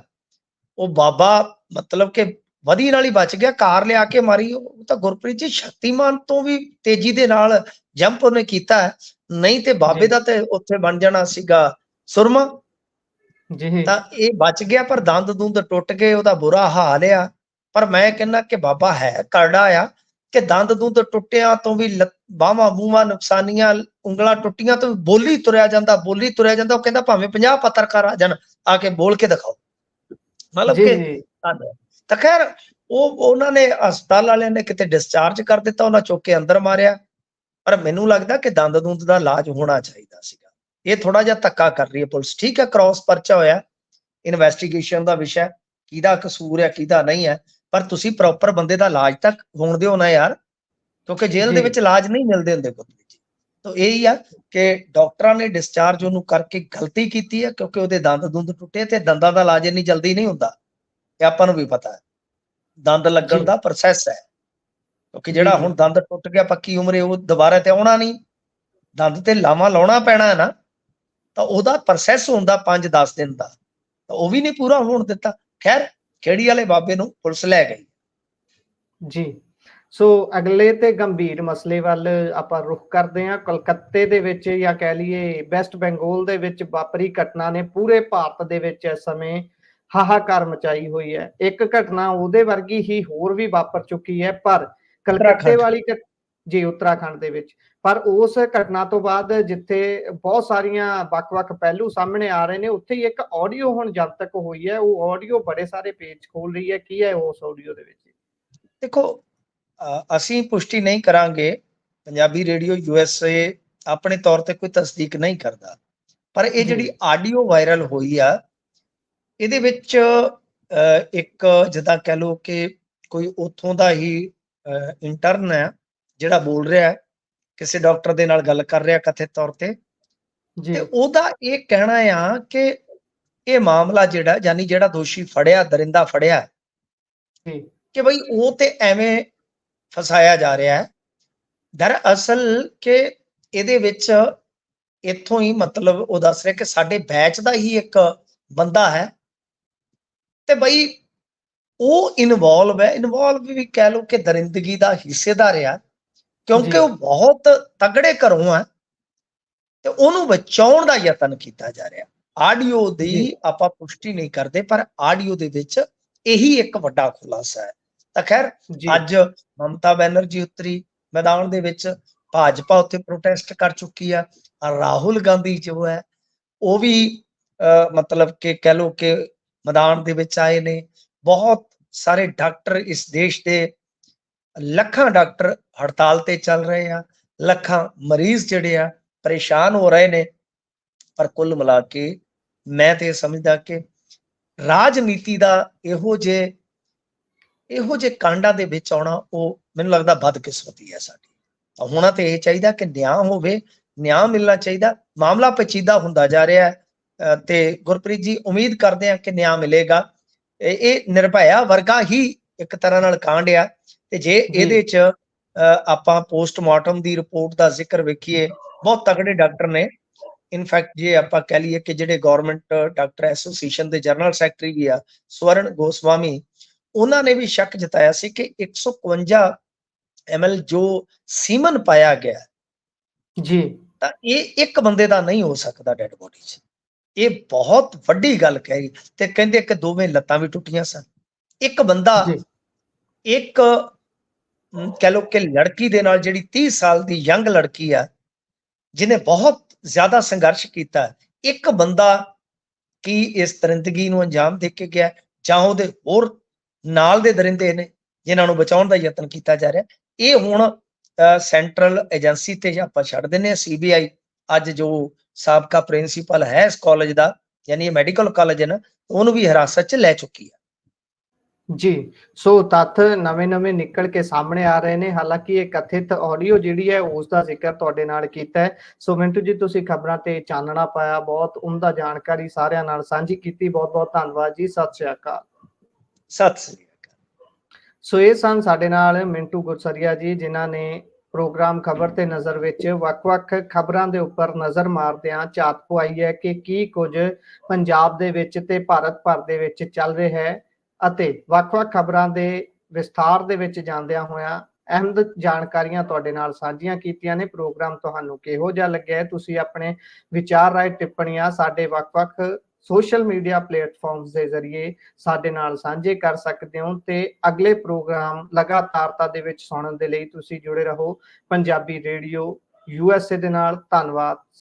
ਉਹ ਬਾਬਾ ਮਤਲਬ ਕਿ ਵਧੀ ਨਾਲ ਹੀ ਬਚ ਗਿਆ, ਕਾਰ ਲਿਆ ਕੇ ਮਾਰੀ। ਉਹ ਤਾਂ ਗੁਰਪ੍ਰੀਤ ਜੀ ਸ਼ਕਤੀਮਾਨ ਤੋਂ ਵੀ ਤੇਜ਼ੀ ਦੇ ਨਾਲ ਜੰਪ ਉਹਨੇ ਕੀਤਾ, ਨਹੀਂ ਤੇ ਬਾਬੇ ਜੀ ਦਾ ਤੇ ਉੱਥੇ ਬਣ ਜਾਣਾ ਸੀਗਾ ਸੁਰਮਾ। ਜੀ ਤਾਂ ਇਹ ਬਚ ਗਿਆ, ਪਰ ਦੰਦ ਦੁੰਦ ਟੁੱਟ ਗਏ, ਉਹਦਾ ਬੁਰਾ ਹਾਲ ਆ। ਪਰ ਮੈਂ ਕਹਿੰਦਾ ਕਿ ਬਾਬਾ ਹੈ ਕਰੜਾ ਆ, ਕਿ ਦੰਦ ਦੁੰਦ ਟੁੱਟਿਆਂ ਤੋਂ ਵੀ, ਬਾਹਾਂ ਬੂਹਾਂ ਨੁਕਸਾਨੀਆਂ, ਉਂਗਲਾਂ ਟੁੱਟੀਆਂ ਤੋਂ ਬੋਲੀ ਤੁਰਿਆ ਜਾਂਦਾ, ਬੋਲੀ ਤੁਰਿਆ ਜਾਂਦਾ। ਉਹ ਕਹਿੰਦਾ ਭਾਵੇਂ 50 ਪੱਤਰਕਾਰ ਆ ਜਾਣ, ਆ ਕੇ ਬੋਲ ਕੇ ਦਿਖਾਓ, ਮਤਲਬ ਜੀ ਕਿ ਜੀ ਤਾਂ ਖੈਰ ਉਹਨਾਂ ਨੇ ਹਸਪਤਾਲ ਵਾਲਿਆਂ ਨੇ ਕਿਤੇ ਡਿਸਚਾਰਜ ਕਰ ਦਿੱਤਾ, ਉਹਨਾਂ ਚੁੱਕ ਕੇ ਅੰਦਰ ਮਾਰਿਆ। ਪਰ ਮੈਨੂੰ ਲੱਗਦਾ ਕਿ ਦੰਦ ਦੁੰਦ ਦਾ ਇਲਾਜ ਹੋਣਾ ਚਾਹੀਦਾ ਸੀਗਾ। ਇਹ ਥੋੜਾ ਜਿਹਾ ਧੱਕਾ ਕਰ ਰਹੀ ਹੈ ਪੁਲਿਸ, ਠੀਕ ਹੈ, ਕ੍ਰਾਸ ਪਰਚਾ ਹੋਇਆ, ਇਨਵੈਸਟੀਗੇਸ਼ਨ ਦਾ ਵਿਸ਼ਾ, ਕਿਹਦਾ ਕਸੂਰ ਹੈ ਕਿਹਦਾ ਨਹੀਂ ਹੈ, ਪਰ ਤੁਸੀਂ ਪ੍ਰੋਪਰ ਬੰਦੇ ਦਾ ਇਲਾਜ ਤੱਕ ਹੋਣ ਦਿਓ ਨਾ ਯਾਰ, ਕਿਉਂਕਿ ਜੇਲ੍ਹ ਦੇ ਜੀ ਵਿੱਚ ਇਲਾਜ ਨਹੀਂ ਮਿਲਦੇ ਹੁੰਦੇ ਗੁਰਪ੍ਰੀਤ ਜੀ। ਤਾਂ ਇਹੀ ਆ ਕਿ ਡਾਕਟਰਾਂ ਨੇ ਡਿਸਚਾਰਜ ਉਹਨੂੰ ਕਰਕੇ ਗਲਤੀ ਕੀਤੀ ਹੈ, ਕਿਉਂਕਿ ਉਹਦੇ ਦੰਦ ਦੁੰਦ ਟੁੱਟੇ, ਤੇ ਦੰਦਾਂ ਦਾ ਇਲਾਜ ਇੰਨੀ ਜਲਦੀ ਨਹੀਂ ਹੁੰਦਾ, ਇਹ ਆਪਾਂ ਨੂੰ ਵੀ ਪਤਾ ਹੈ। ਦੰਦ ਲੱਗਣ ਜੀ ਦਾ ਪ੍ਰੋਸੈਸ ਹੈ, ਕਿਉਂਕਿ ਜੀ ਜਿਹੜਾ ਜੀ ਹੁਣ ਦੰਦ ਟੁੱਟ ਗਿਆ ਪੱਕੀ ਉਮਰੇ, ਉਹ ਦੁਬਾਰਾ ਤੇ ਆਉਣਾ ਨਹੀਂ, ਦੰਦ ਤੇ ਲਾਵਾਂ ਲਾਉਣਾ ਪੈਣਾ ਹੈ ਨਾ। ਤਾਂ ਉਹਦਾ ਪ੍ਰੋਸੈਸ ਹੁੰਦਾ 5-10 ਦਿਨ ਦਾ, ਤਾਂ ਉਹ ਵੀ ਨਹੀਂ ਪੂਰਾ ਹੋਣ ਦਿੱਤਾ। ਖੈਰ ਖੇੜੀ ਵਾਲੇ ਬਾਬੇ ਨੂੰ ਪੁਲਿਸ ਲੈ ਗਈ। ਜੀ ਸੋ ਅਗਲੇ ਤੇ ਗੰਭੀਰ ਮਸਲੇ ਵੱਲ ਆਪਾਂ ਰੁਖ ਕਰਦੇ ਹਾਂ। ਕਲਕੱਤੇ ਦੇ ਵਿੱਚ ਜਾਂ ਕਹਿ ਲਈਏ ਵੈਸਟ ਬੰਗਾਲ ਦੇ ਵਿੱਚ ਵਾਪਰੀ ਘਟਨਾ ਨੇ ਪੂਰੇ ਭਾਰਤ ਦੇ ਵਿੱਚ ਇਸ ਸਮੇਂ ਹਾਹਾਕਾਰ ਮਚਾਈ ਹੋਈ ਹੈ। ਇੱਕ ਘਟਨਾ ਉਹਦੇ ਵਰਗੀ ਹੀ ਹੋਰ ਵੀ ਵਾਪਰ ਚੁੱਕੀ ਹੈ, ਪਰ ਕਲਕੱਤੇ ਵਾਲੀ ਜੀ ਉੱਤਰਾਖੰਡ ਦੇ ਵਿੱਚ। ਪਰ ਉਸ ਘਟਨਾ ਤੋਂ ਬਾਅਦ ਜਿੱਥੇ ਬਹੁਤ ਸਾਰੀਆਂ ਵੱਖ-ਵੱਖ ਪਹਿਲੂ ਸਾਹਮਣੇ ਆ ਰਹੇ ਨੇ, ਉੱਥੇ ਹੀ ਇੱਕ ਆਡੀਓ ਹੁਣ ਜਨਤਕ ਹੋਈ ਹੈ। ਉਹ ਆਡੀਓ ਬੜੇ ਸਾਰੇ ਪੇਜ ਖੋਲ ਰਹੀ ਹੈ। ਕੀ ਹੈ ਉਸ ਆਡੀਓ ਦੇ ਵਿੱਚ? ਦੇਖੋ ਅਸੀਂ ਪੁਸ਼ਟੀ ਨਹੀਂ ਕਰਾਂਗੇ, ਪੰਜਾਬੀ ਰੇਡੀਓ USA ਆਪਣੇ ਤੌਰ ਤੇ ਕੋਈ ਤਸਦੀਕ ਨਹੀਂ ਕਰਦਾ, ਪਰ ਇਹ ਜਿਹੜੀ ਆਡੀਓ ਵਾਇਰਲ ਹੋਈ ਆ, ਇਹਦੇ ਵਿੱਚ ਇੱਕ ਜਿੱਦਾਂ ਕਹਿ ਲਓ ਕਿ ਕੋਈ ਉੱਥੋਂ ਦਾ ਹੀ ਇੰਟਰਨ ਹੈ ਜਿਹੜਾ ਬੋਲ ਰਿਹਾ, ਕਿਸੇ ਡਾਕਟਰ ਦੇ ਨਾਲ ਗੱਲ ਕਰ ਰਿਹਾ ਕਥਿਤ ਤੌਰ ਤੇ ਉਹਦਾ ਇਹ ਕਹਿਣਾ ਆ ਕਿ ਇਹ ਮਾਮਲਾ ਜਿਹੜਾ, ਯਾਨੀ ਜਿਹੜਾ ਦੋਸ਼ੀ ਫੜਿਆ, ਦਰਿੰਦਾ ਫੜਿਆ, ਕਿ ਬਈ ਉਹ ਤੇ ਐਵੇਂ ਫਸਾਇਆ ਜਾ ਰਿਹਾ ਹੈ। ਦਰਅਸਲ ਕਿ ਇਹਦੇ ਵਿੱਚ ਇੱਥੋਂ ਹੀ ਮਤਲਬ ਉਹ ਦੱਸ ਰਿਹਾ ਕਿ ਸਾਡੇ ਬੈਚ ਦਾ ਹੀ ਇੱਕ ਬੰਦਾ ਹੈ, ਤੇ ਬਈ ਉਹ ਇਨਵੋਲਵ ਹੈ। ਇਨਵੋਲਵ ਵੀ ਕਹਿ ਲਓ ਕਿ ਦਰਿੰਦਗੀ ਦਾ ਹਿੱਸੇਦਾਰ ਆ, ਕਿਉਂਕਿ ਉਹ ਬਹੁਤ ਤਗੜੇ ਘਰੋਂ ਆ, ਤੇ ਉਹਨੂੰ ਬਚਾਉਣ ਦਾ ਯਤਨ ਕੀਤਾ ਜਾ ਰਿਹਾ। ਆਡੀਓ ਦੀ ਆਪਾਂ ਪੁਸ਼ਟੀ ਨਹੀਂ ਕਰਦੇ, ਪਰ ਆਡੀਓ ਦੇ ਵਿੱਚ ਇਹੀ ਇੱਕ ਵੱਡਾ ਖੁਲਾਸਾ ਹੈ। ਤਾਂ ਖੈਰ ਅੱਜ ਮਮਤਾ ਬੈਨਰਜੀ ਉਤਰੀ ਮੈਦਾਨ ਦੇ ਵਿੱਚ, ਭਾਜਪਾ ਉੱਥੇ ਪ੍ਰੋਟੈਸਟ ਕਰ ਚੁੱਕੀ ਆ, ਰਾਹੁਲ ਗਾਂਧੀ ਜੋ ਹੈ ਉਹ ਵੀ ਮਤਲਬ ਕਿ ਕਹਿ ਲਓ ਕਿ ਮੈਦਾਨ ਦੇ ਵਿੱਚ ਆਏ ਨੇ। ਬਹੁਤ ਸਾਰੇ ਡਾਕਟਰ ਇਸ ਦੇਸ਼ ਦੇ, ਲੱਖਾਂ ਡਾਕਟਰ ਹੜਤਾਲ ਤੇ ਚੱਲ ਰਹੇ ਆ, ਲੱਖਾਂ ਮਰੀਜ਼ ਜਿਹੜੇ ਆ ਪਰੇਸ਼ਾਨ ਹੋ ਰਹੇ ਨੇ। ਪਰ ਕੁੱਲ ਮਿਲਾ ਕੇ ਮੈਂ ਤੇ ਸਮਝਦਾ ਕਿ ਰਾਜਨੀਤੀ ਦਾ ਇਹੋ ਜਿਹੇ ਕਾਂਡਾਂ ਦੇ ਵਿੱਚ ਆਉਣਾ, ਉਹ ਮੈਨੂੰ ਲੱਗਦਾ ਬਦਕਿਸਮਤੀ ਹੈ ਸਾਡੀ। ਹੋਣਾ ਤੇ ਇਹ ਚਾਹੀਦਾ ਕਿ ਨਿਆਂ ਹੋਵੇ, ਨਿਆਂ ਮਿਲਣਾ ਚਾਹੀਦਾ। ਮਾਮਲਾ ਪੇਚੀਦਾ ਹੁੰਦਾ ਜਾ ਰਿਹਾ ਹੈ, ਤੇ ਗੁਰਪ੍ਰੀਤ ਜੀ ਉਮੀਦ ਕਰਦੇ ਆ ਕਿ ਨਿਆਂ ਮਿਲੇਗਾ। ਇਹ ਨਿਰਭਇਆ ਵਰਗਾ ਹੀ ਇੱਕ ਤਰ੍ਹਾਂ ਨਾਲ ਕਾਂਡ ਆ, ਤੇ ਜੇ ਇਹਦੇ ਚ ਆਪਾਂ ਪੋਸਟਮਾਰਟਮ ਦੀ ਰਿਪੋਰਟ ਦਾ ਜ਼ਿਕਰ ਵੇਖੀਏ, ਬਹੁਤ ਤਗੜੇ ਡਾਕਟਰ ਨੇ। ਇਨਫੈਕਟ ਜੇ ਆਪਾਂ ਕਹਿ ਲਈਏ ਕਿ ਜਿਹੜੇ ਗਵਰਨਮੈਂਟ ਡਾਕਟਰ ਐਸੋਸੀਏਸ਼ਨ ਦੇ ਜਨਰਲ ਸੈਕਟਰੀ ਵੀ ਆ, ਸਵਰਨ ਗੋਸਵਾਮੀ, ਉਹਨਾਂ ਨੇ ਵੀ ਸ਼ੱਕ ਜਤਾਇਆ ਸੀ ਕਿ 151 ml ਜੋ ਸੀਮਨ ਪਾਇਆ ਗਿਆ ਜੀ, ਤਾਂ ਇਹ ਇੱਕ ਬੰਦੇ ਦਾ ਨਹੀਂ ਹੋ ਸਕਦਾ ਡੈਡ ਬੋਡੀ 'ਚ। ਇਹ ਬਹੁਤ ਵੱਡੀ ਗੱਲ ਕਹੀ, ਤੇ ਕਹਿੰਦੇ ਕਿ ਦੋਵੇਂ ਲੱਤਾਂ ਵੀ ਟੁੱਟੀਆਂ ਸਨ। ਇੱਕ ਬੰਦਾ ਇੱਕ ਕਹਿ ਲਓ ਕਿ ਲੜਕੀ ਦੇ ਨਾਲ ਜਿਹੜੀ 30 ਸਾਲ ਦੀ ਯੰਗ ਲੜਕੀ ਆ ਜਿਹਨੇ ਬਹੁਤ ਜ਼ਿਆਦਾ ਸੰਘਰਸ਼ ਕੀਤਾ, ਇੱਕ ਬੰਦਾ ਕੀ ਇਸ ਦਰਿੰਦਗੀ ਨੂੰ ਅੰਜਾਮ ਦੇ ਕੇ ਗਿਆ ਜਾਂ ਉਹਦੇ ਹੋਰ ਨਾਲ ਦੇ ਦਰਿੰਦੇ ਨੇ ਜਿਨ੍ਹਾਂ ਨੂੰ ਬਚਾਉਣ ਦਾ ਯਤਨ ਕੀਤਾ ਜਾ ਰਿਹਾ। ਇਹ ਹੁਣ ਸੈਂਟਰਲ ਏਜੰਸੀ ਤੇ ਆਪਾਂ ਛੱਡ ਦਿੰਦੇ ਹਾਂ। CBI ਅੱਜ ਜੋ ਸਾਬਕਾ ਪ੍ਰਿੰਸੀਪਲ ਹੈ ਇਸ ਕਾਲਜ ਦਾ, ਯਾਨੀ ਇਹ ਮੈਡੀਕਲ ਕਾਲਜ ਹੈ ਨਾ, ਉਹਨੂੰ ਵੀ ਹਿਰਾਸਤ 'ਚ ਲੈ ਚੁੱਕੀ ਹੈ। ਜੀ, ਸੋ ਤੱਥ ਨਵੇਂ-ਨਵੇਂ ਨਿਕਲ ਕੇ ਸਾਹਮਣੇ ਆ ਰਹੇ ਨੇ। ਹਾਲਾਂਕਿ ਇਹ ਕਥਿਤ ਆਡੀਓ ਜਿਹੜੀ ਹੈ ਉਸ ਦਾ ਜ਼ਿਕਰ ਤੁਹਾਡੇ ਨਾਲ ਕੀਤਾ ਹੈ। ਸੋ ਮਿੰਟੂ ਜੀ, ਤੁਸੀਂ ਖਬਰਾਂ ਤੇ ਚਾਨਣਾ ਪਾਇਆ, ਬਹੁਤ ਉਮਦਾ ਜਾਣਕਾਰੀ ਸਾਰਿਆਂ ਨਾਲ ਸਾਂਝੀ ਕੀਤੀ। ਬਹੁਤ-ਬਹੁਤ ਧੰਨਵਾਦ ਜੀ। ਸਤਿ ਸ਼੍ਰੀ ਅਕਾਲ। ਸਤਿ ਸ੍ਰੀ ਅਕਾਲ। ਸੋ ਇਹ ਸਨ ਸਾਡੇ ਨਾਲ ਮਿੰਟੂ ਗੁਰਸਰੀਆ ਜੀ, ਜਿਨ੍ਹਾਂ ਨੇ ਪ੍ਰੋਗਰਾਮ ਖਬਰ ਤੇ ਨਜ਼ਰ ਵਿੱਚ ਵੱਖ-ਵੱਖ ਖਬਰਾਂ ਦੇ ਉੱਪਰ ਨਜ਼ਰ ਮਾਰਦਿਆਂ ਝਾਤ ਪਵਾਈ ਹੈ ਕਿ ਕੀ ਕੁਝ ਪੰਜਾਬ ਦੇ ਵਿੱਚ ਤੇ ਭਾਰਤ ਭਰ ਦੇ ਵਿੱਚ ਚੱਲ ਰਿਹਾ ਹੈ, ਅਤੇ ਵੱਖ-ਵੱਖ ਖਬਰਾਂ ਦੇ ਵਿਸਥਾਰ ਦੇ ਵਿੱਚ ਜਾਂਦਿਆਂ ਹੋਇਆਂ ਅਹਿਮ ਜਾਣਕਾਰੀਆਂ ਤੁਹਾਡੇ ਨਾਲ ਸਾਂਝੀਆਂ ਕੀਤੀਆਂ ਨੇ। ਪ੍ਰੋਗਰਾਮ ਤੁਹਾਨੂੰ ਕਿਹੋ ਜਿਹਾ ਲੱਗਿਆ, ਤੁਸੀਂ ਆਪਣੇ ਵਿਚਾਰ ਰਾਏ ਟਿੱਪਣੀਆਂ ਸਾਡੇ ਵੱਖ-ਵੱਖ ਸੋਸ਼ਲ ਮੀਡੀਆ ਪਲੇਟਫਾਰਮਸ ਦੇ ਜ਼ਰੀਏ ਸਾਡੇ ਨਾਲ ਸਾਂਝੇ ਕਰ ਸਕਦੇ ਹੋ। ਤੇ ਅਗਲੇ ਪ੍ਰੋਗਰਾਮ ਲਗਾਤਾਰਤਾ ਦੇ ਵਿੱਚ ਸੁਣਨ ਦੇ ਲਈ ਤੁਸੀਂ ਜੁੜੇ ਰਹੋ ਪੰਜਾਬੀ ਰੇਡੀਓ USA ਦੇ ਨਾਲ। ਧੰਨਵਾਦ।